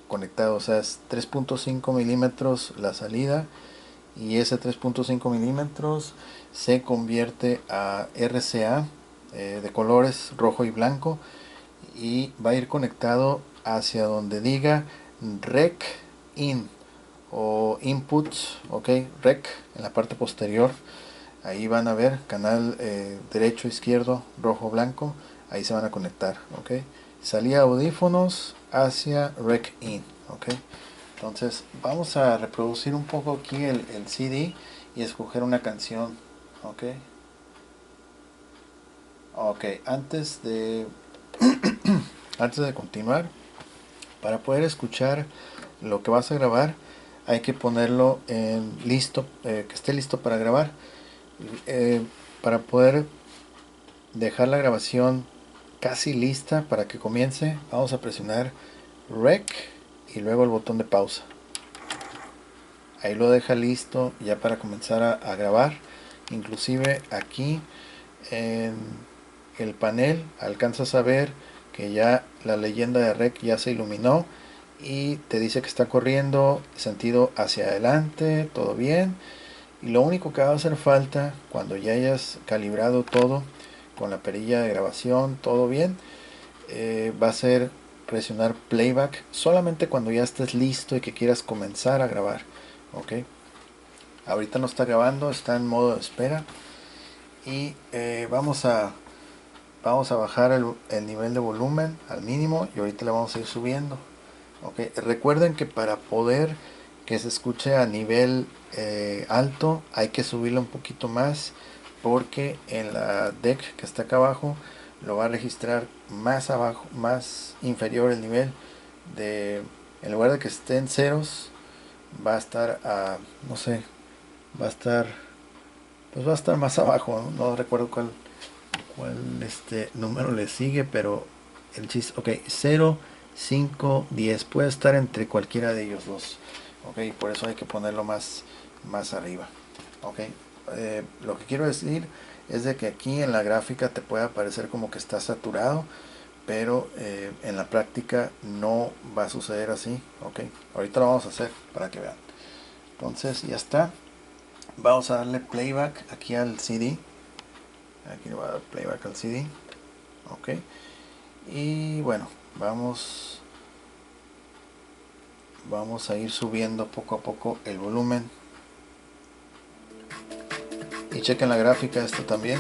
S1: conectado, o sea, es 3.5 milímetros la salida, y ese 3.5 milímetros se convierte a RCA de colores rojo y blanco, y va a ir conectado hacia donde diga rec in o input. Ok, rec en la parte posterior. Ahí van a ver canal derecho, izquierdo, rojo, blanco. Ahí se van a conectar. Ok, salía audífonos hacia rec in. Ok, entonces vamos a reproducir un poco aquí el CD y escoger una canción. Ok, ok, antes de continuar, para poder escuchar lo que vas a grabar, hay que ponerlo en listo, que esté listo para grabar. Eh, para poder dejar la grabación casi lista para que comience, vamos a presionar Rec y luego el botón de pausa. Ahí lo deja listo ya para comenzar a grabar. Inclusive aquí en el panel alcanzas a ver que ya la leyenda de Rec ya se iluminó y te dice que está corriendo sentido hacia adelante, todo bien. Y lo único que va a hacer falta cuando ya hayas calibrado todo con la perilla de grabación, todo bien, va a ser presionar playback solamente cuando ya estés listo y que quieras comenzar a grabar. Ok, ahorita no está grabando, está en modo de espera, y vamos a bajar el nivel de volumen al mínimo y ahorita le vamos a ir subiendo. Ok, recuerden que para poder que se escuche a nivel alto, hay que subirlo un poquito más, porque en la deck que está acá abajo lo va a registrar más abajo, más inferior el nivel de, en lugar de que esté en ceros, va a estar a, no sé, va a estar, pues va a estar más abajo, no recuerdo cuál número le sigue, pero el chiste, ok, 0, 5, 10, puede estar entre cualquiera de ellos dos, ok, por eso hay que ponerlo más arriba, ok. Lo que quiero decir es de que aquí en la gráfica te puede aparecer como que está saturado, pero en la práctica no va a suceder así, ok. Ahorita lo vamos a hacer para que vean. Entonces ya está, vamos a darle playback aquí al CD. Aquí le voy a dar playback al CD, ok. Y bueno, vamos a ir subiendo poco a poco el volumen, y chequen la gráfica esta también.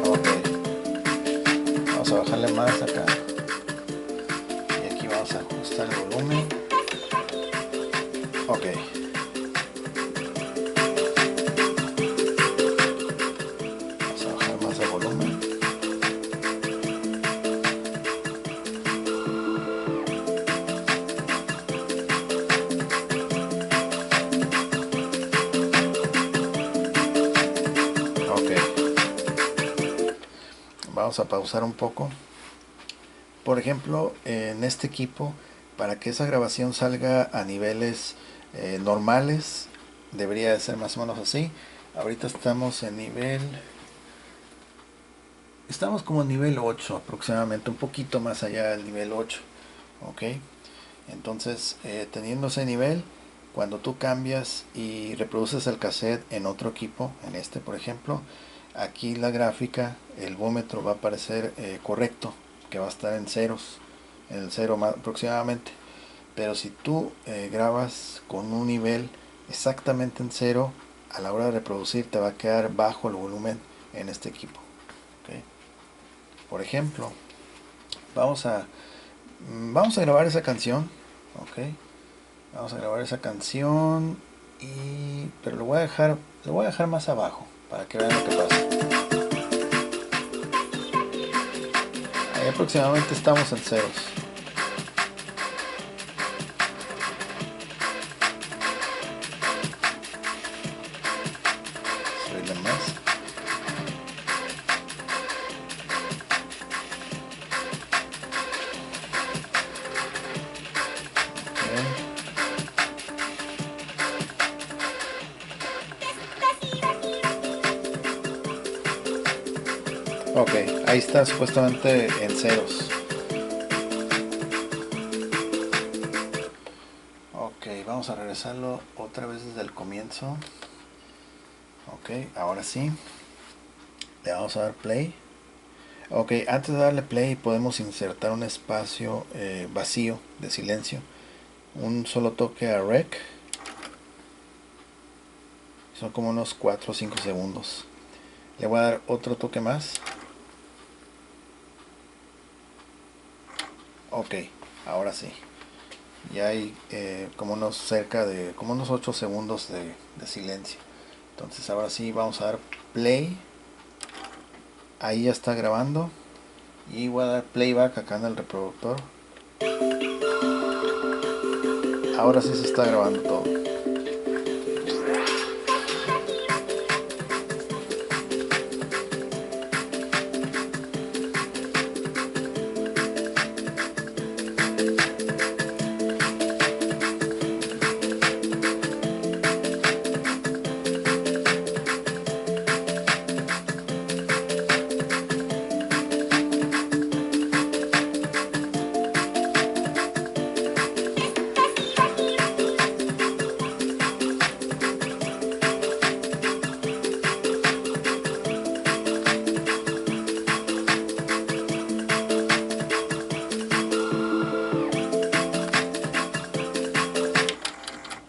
S1: Ok, vamos a bajarle más acá, y aquí vamos a ajustar el volumen. Ok, vamos a bajar más el volumen. Ok, vamos a pausar un poco. Por ejemplo, en este equipo, para que esa grabación salga a niveles normales, debería de ser más o menos así. Ahorita estamos en nivel, estamos como en nivel 8 aproximadamente, un poquito más allá del nivel 8, ok. Entonces, teniendo ese nivel, cuando tú cambias y reproduces el cassette en otro equipo, en este por ejemplo, aquí la gráfica, el vómetro va a aparecer correcto, que va a estar en ceros, en el cero aproximadamente. Pero si tú grabas con un nivel exactamente en cero, a la hora de reproducir te va a quedar bajo el volumen en este equipo, ¿okay? Por ejemplo, vamos a grabar esa canción, ¿ok? Vamos a grabar esa canción, pero lo voy a dejar más abajo para que vean lo que pasa. Ahí aproximadamente estamos en ceros. Subirle más. Ok, ahí está supuestamente en ceros. Ok, vamos a regresarlo otra vez desde el comienzo. Ok, ahora sí. Le vamos a dar play. Ok, antes de darle play podemos insertar un espacio vacío de silencio. Un solo toque a rec. Son como unos 4 o 5 segundos. Le voy a dar otro toque más. Ok, ahora sí. Ya hay como unos como unos 8 segundos de silencio. Entonces ahora sí vamos a dar play. Ahí ya está grabando. Y voy a dar playback acá en el reproductor. Ahora sí se está grabando todo.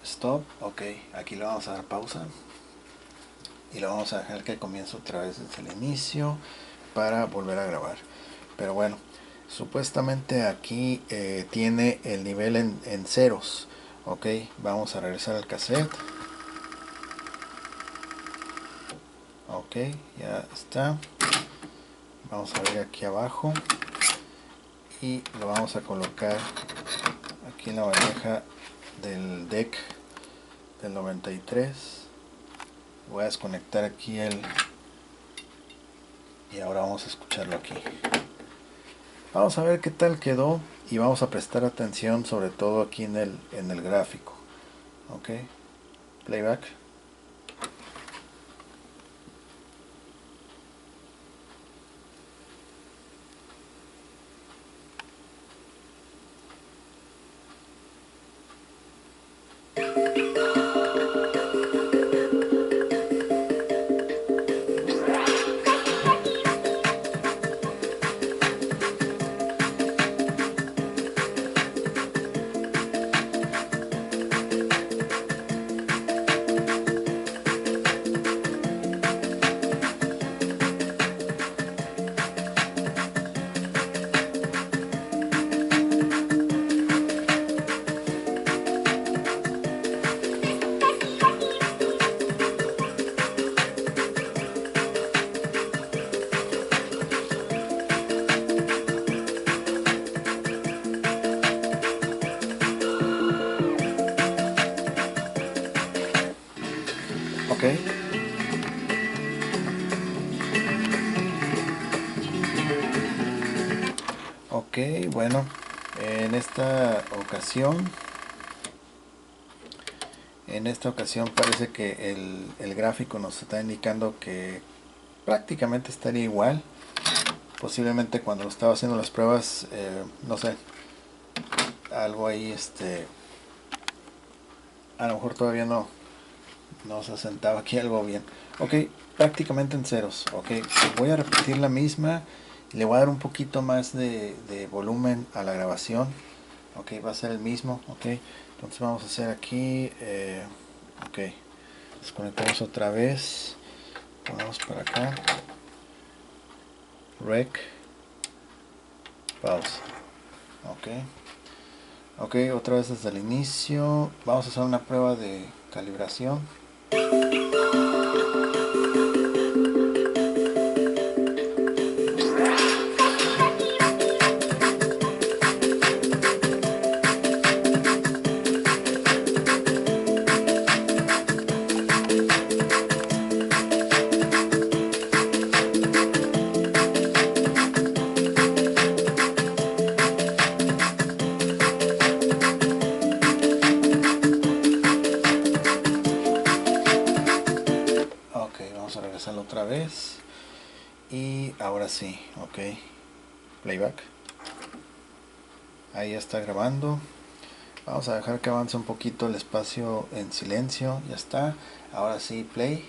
S1: Stop, ok, aquí le vamos a dar pausa y lo vamos a dejar que comience otra vez desde el inicio para volver a grabar. Pero bueno, Supuestamente aquí tiene el nivel en ceros. Ok, vamos a regresar al cassette. Ok, ya está. Vamos a ver aquí abajo y lo vamos a colocar aquí en la bandeja del deck del 93. Voy a desconectar aquí y ahora vamos a escucharlo aquí. Vamos a ver qué tal quedó y vamos a prestar atención sobre todo aquí en el gráfico. Ok, playback. Ok. Ok, bueno, en esta ocasión parece que el gráfico nos está indicando que prácticamente estaría igual. Posiblemente cuando estaba haciendo las pruebas, no sé, algo ahí, a lo mejor todavía no se asentaba aquí algo bien. Ok, prácticamente en ceros. Ok, voy a repetir la misma. Le voy a dar un poquito más de volumen a la grabación. Ok, va a ser el mismo. Ok, entonces vamos a hacer aquí. Ok, desconectamos otra vez. Vamos para acá. Rec. Pause. Ok. Ok, otra vez desde el inicio. Vamos a hacer una prueba de calibración. Ok, vamos a regresarlo otra vez. Y ahora sí, ok. Playback. Ahí ya está grabando. Vamos a dejar que avance un poquito el espacio en silencio. Ya está. Ahora sí, play.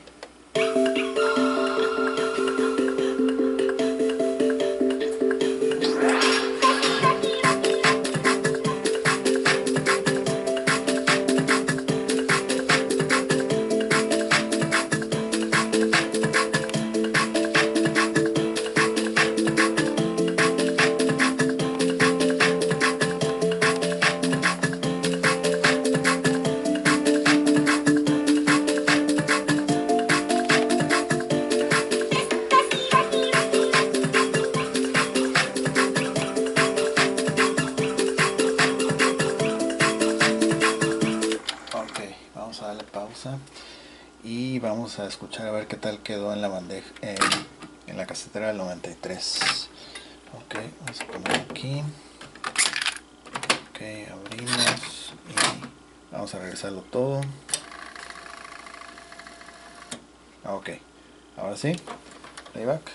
S1: Ok, vamos a darle pausa y vamos a escuchar a ver qué tal quedó en la bandeja, en la casetera del 93. Ok, vamos a poner aquí. Ok, abrimos y vamos a regresarlo todo. Ok, ahora sí, playback.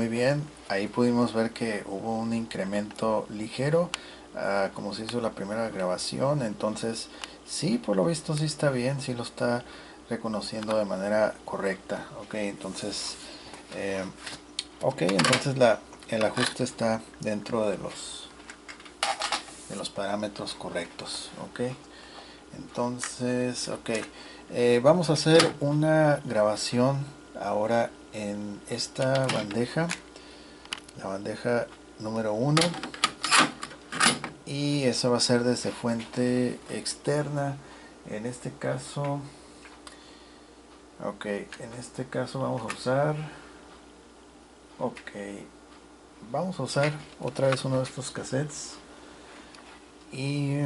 S1: muy bien. Ahí pudimos ver que hubo un incremento ligero, como se hizo la primera grabación. Entonces, sí, por lo visto sí está bien, sí lo está reconociendo de manera correcta. Ok, entonces, eh, el ajuste está dentro de los parámetros correctos. Ok, entonces, ok, vamos a hacer una grabación ahora en esta bandeja, la bandeja número 1, y eso va a ser desde fuente externa. En este caso, ok, en este caso vamos a usar otra vez uno de estos cassettes. Y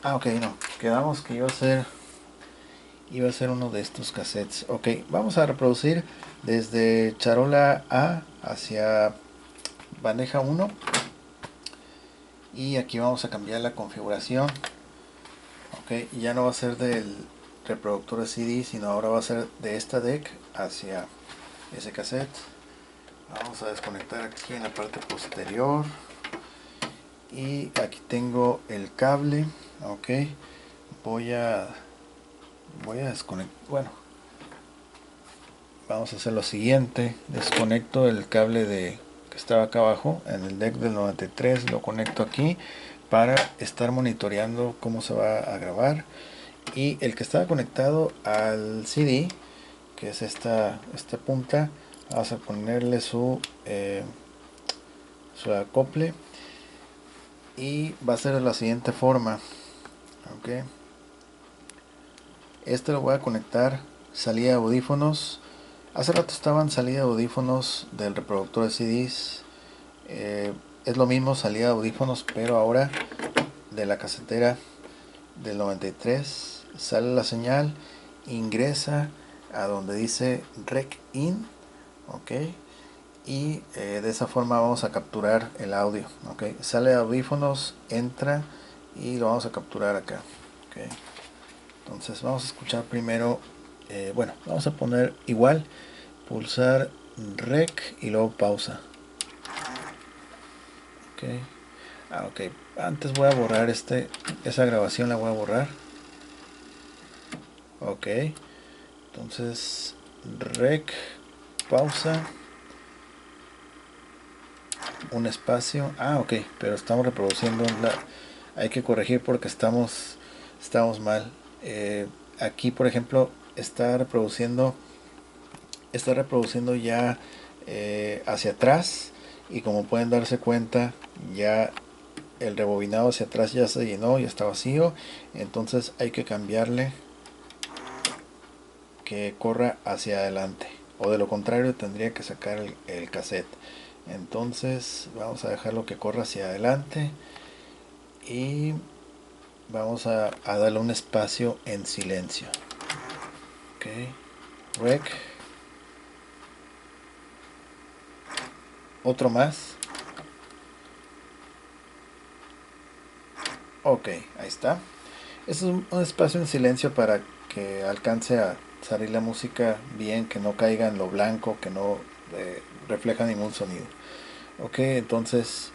S1: ok, no, quedamos que iba a ser uno de estos cassettes. Ok, vamos a reproducir desde charola A hacia bandeja 1, y aquí vamos a cambiar la configuración. Ok, ya no va a ser del reproductor de CD, sino ahora va a ser de esta deck hacia ese cassette. Vamos a desconectar aquí en la parte posterior, y aquí tengo el cable. Ok, voy a desconectar, bueno, vamos a hacer lo siguiente: desconecto el cable que estaba acá abajo en el deck del 93, lo conecto aquí para estar monitoreando cómo se va a grabar. Y el que estaba conectado al CD, que es esta punta, vamos a ponerle su acople, y va a ser de la siguiente forma. Ok, este lo voy a conectar salida de audífonos. Hace rato estaban salida de audífonos del reproductor de CDs. Es lo mismo, salida de audífonos, pero ahora de la casetera del 93 sale la señal, ingresa a donde dice Rec In. Ok, y de esa forma vamos a capturar el audio. Ok, sale de audífonos, entra y lo vamos a capturar acá. Ok, entonces vamos a escuchar primero, bueno, vamos a poner igual, pulsar rec y luego pausa. Ok, ok, antes voy a borrar esa grabación, la voy a borrar. Ok, entonces rec, pausa, un espacio. Ok, pero estamos reproduciendo hay que corregir porque estamos mal. Aquí por ejemplo está reproduciendo ya hacia atrás, y como pueden darse cuenta, ya el rebobinado hacia atrás ya se llenó, ya está vacío. Entonces hay que cambiarle que corra hacia adelante, o de lo contrario tendría que sacar el cassette. Entonces vamos a dejarlo que corra hacia adelante, y vamos a darle un espacio en silencio. Ok, rec, otro más. Ok, ahí está. Este es un espacio en silencio para que alcance a salir la música bien, que no caiga en lo blanco, que no refleja ningún sonido. Ok, entonces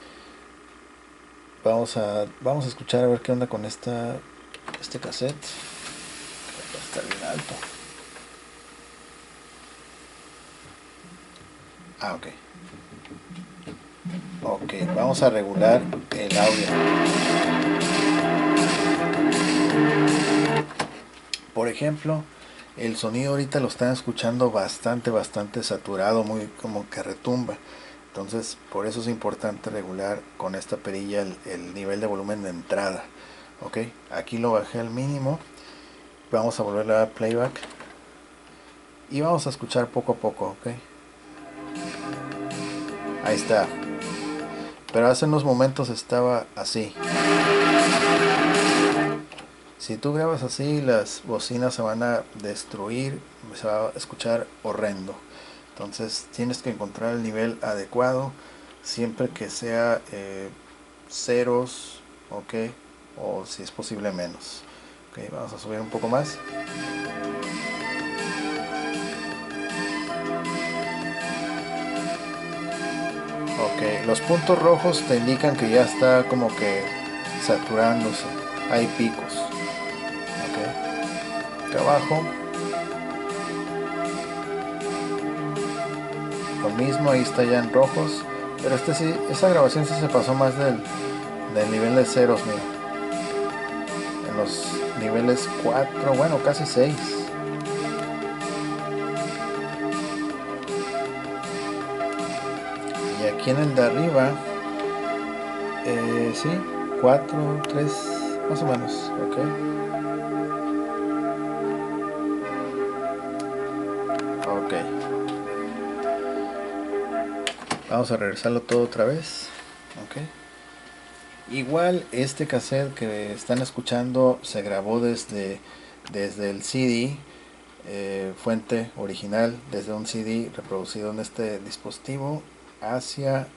S1: vamos a escuchar a ver qué onda con este cassette. Está bien alto. Ok. Ok, vamos a regular el audio. Por ejemplo, el sonido ahorita lo están escuchando bastante saturado, muy como que retumba. Entonces, por eso es importante regular con esta perilla el nivel de volumen de entrada. Ok, aquí lo bajé al mínimo. Vamos a volver a dar playback y vamos a escuchar poco a poco. Ok, ahí está. Pero hace unos momentos estaba así. Si tú grabas así, las bocinas se van a destruir, se va a escuchar horrendo. Entonces tienes que encontrar el nivel adecuado, siempre que sea ceros, ok, o si es posible menos. Ok, vamos a subir un poco más. Ok, los puntos rojos te indican que ya está como que saturándose, hay picos. Ok, acá abajo lo mismo, ahí está ya en rojos, pero sí, esa grabación sí se pasó más del nivel de ceros, mira, en los niveles 4, bueno, casi 6. Y aquí en el de arriba, sí, 4, 3, más o menos, ok. Ok, vamos a regresarlo todo otra vez, ok. Igual este cassette que están escuchando se grabó desde el CD, fuente original, desde un CD reproducido en este dispositivo hacia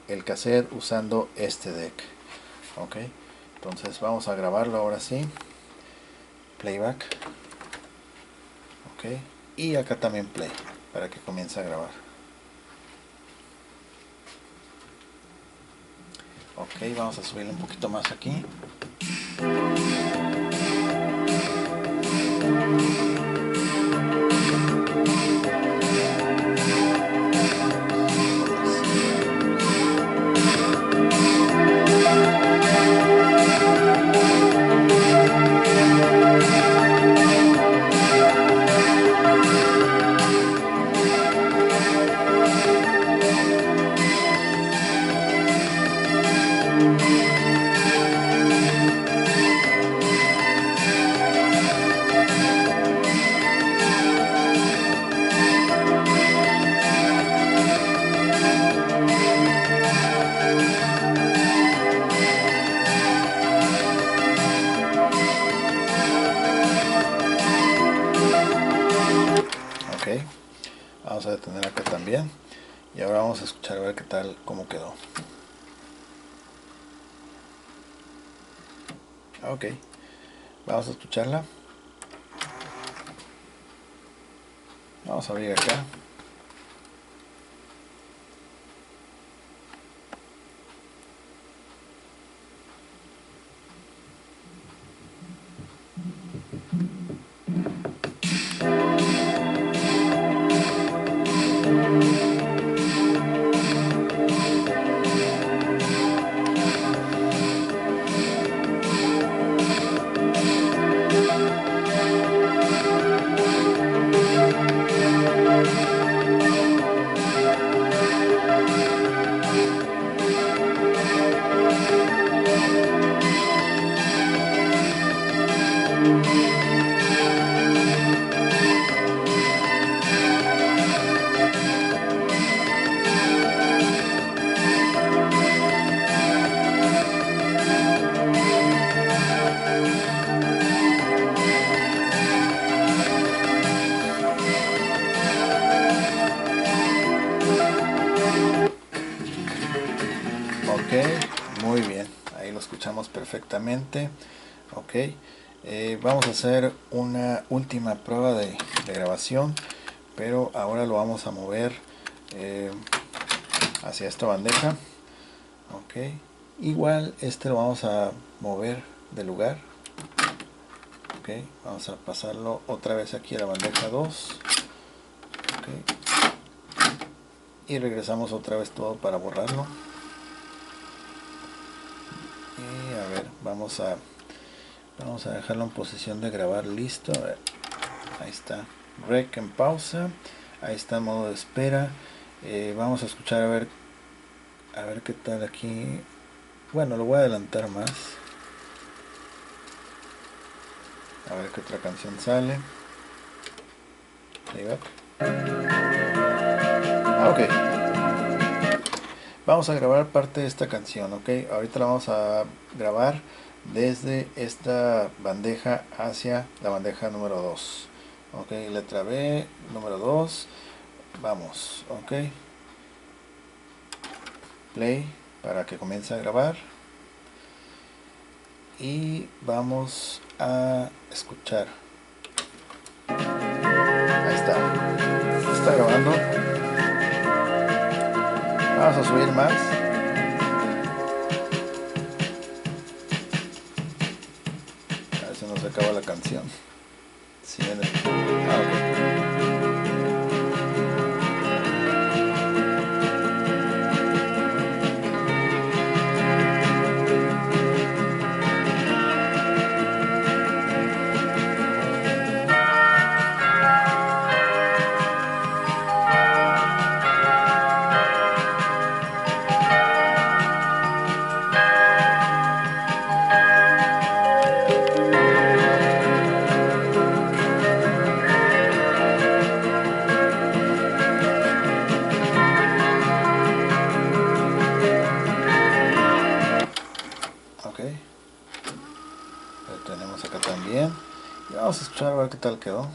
S1: el cassette usando este deck. Ok, entonces vamos a grabarlo ahora sí. Playback. Ok, y acá también play para que comience a grabar. Ok, vamos a subirle un poquito más aquí. Ok, vamos a detener acá también y ahora vamos a escuchar a ver qué tal, cómo quedó. Ok, vamos a escucharla. Vamos a abrir acá. Ok, muy bien, ahí lo escuchamos perfectamente. Ok, vamos a hacer una última prueba de grabación, pero ahora lo vamos a mover hacia esta bandeja. Ok, igual este lo vamos a mover de lugar. Ok, vamos a pasarlo otra vez aquí a la bandeja 2. Ok, y regresamos otra vez todo para borrarlo. Y a ver, vamos a dejarlo en posición de grabar. Listo, a ver, ahí está, rec en pausa, ahí está en modo de espera. Vamos a escuchar a ver qué tal aquí. Bueno, lo voy a adelantar más, a ver qué otra canción sale. Playback. Ok, vamos a grabar parte de esta canción. Ok, ahorita la vamos a grabar desde esta bandeja hacia la bandeja número 2. Ok, letra B, número 2. Vamos, ok. Play para que comience a grabar. Y vamos a escuchar. Ahí está. Está grabando. Vamos a subir más. A ver si nos acaba la canción. Sí, ok. Ok, lo tenemos acá también y vamos a escuchar a ver qué tal quedó.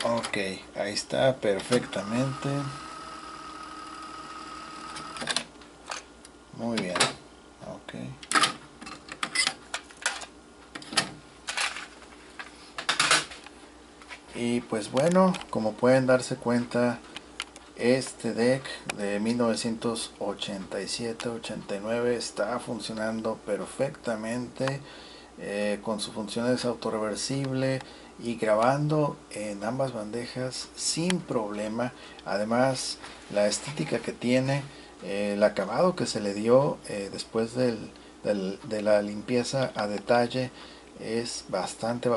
S1: Ok, ahí está perfectamente. Muy bien. Ok. Y pues bueno, como pueden darse cuenta, este deck de 1987-89 está funcionando perfectamente, con sus funciones autorreversible y grabando en ambas bandejas sin problema. Además, la estética que tiene, el acabado que se le dio después de la limpieza a detalle, es bastante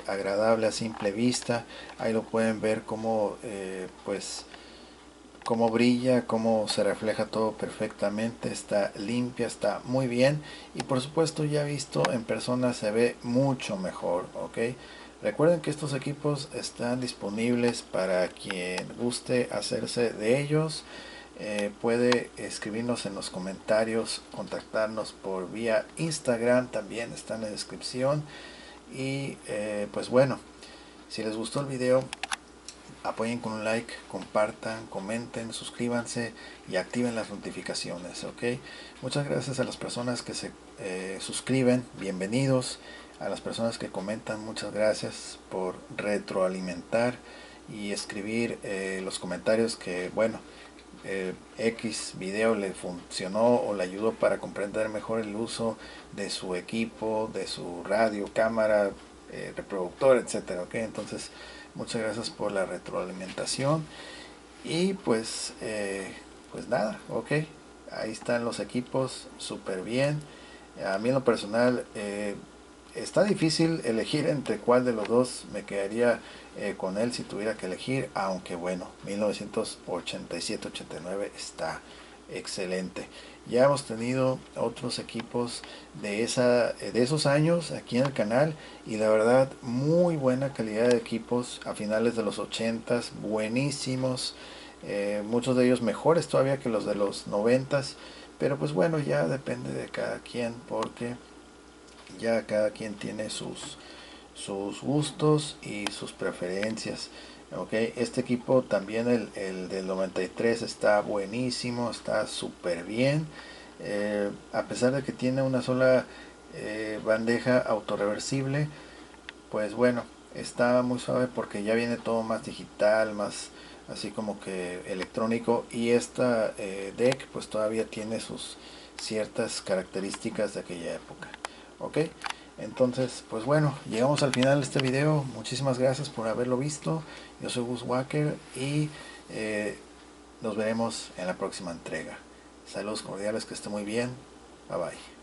S1: agradable a simple vista. Ahí lo pueden ver como pues cómo brilla, cómo se refleja todo perfectamente, está limpia, está muy bien, y por supuesto ya visto en persona se ve mucho mejor, ok. Recuerden que estos equipos están disponibles para quien guste hacerse de ellos. Puede escribirnos en los comentarios, contactarnos por vía Instagram, también está en la descripción. Y pues bueno, si les gustó el video, apoyen con un like, compartan, comenten, suscríbanse y activen las notificaciones, ok. Muchas gracias a las personas que se suscriben, bienvenidos. A las personas que comentan, muchas gracias por retroalimentar y escribir los comentarios que, bueno, X video le funcionó o le ayudó para comprender mejor el uso de su equipo, de su radio, cámara, reproductor, etcétera, ok. Entonces, muchas gracias por la retroalimentación. Y pues nada, ok. Ahí están los equipos, súper bien. A mí en lo personal está difícil elegir entre cuál de los dos me quedaría con él si tuviera que elegir, aunque bueno, 1987-89 está excelente. Ya hemos tenido otros equipos de esos años aquí en el canal, y la verdad muy buena calidad de equipos a finales de los 80s, buenísimos, muchos de ellos mejores todavía que los de los 90s, pero pues bueno, ya depende de cada quien, porque ya cada quien tiene sus gustos y sus preferencias. Okay. Este equipo también, el del 93, está buenísimo, está súper bien, a pesar de que tiene una sola bandeja autorreversible. Pues bueno, está muy suave porque ya viene todo más digital, más así como que electrónico, y esta deck pues todavía tiene sus ciertas características de aquella época, ok. Entonces, pues bueno, llegamos al final de este video. Muchísimas gracias por haberlo visto. Yo soy Gus Walker y nos veremos en la próxima entrega. Saludos cordiales, que esté muy bien. Bye bye.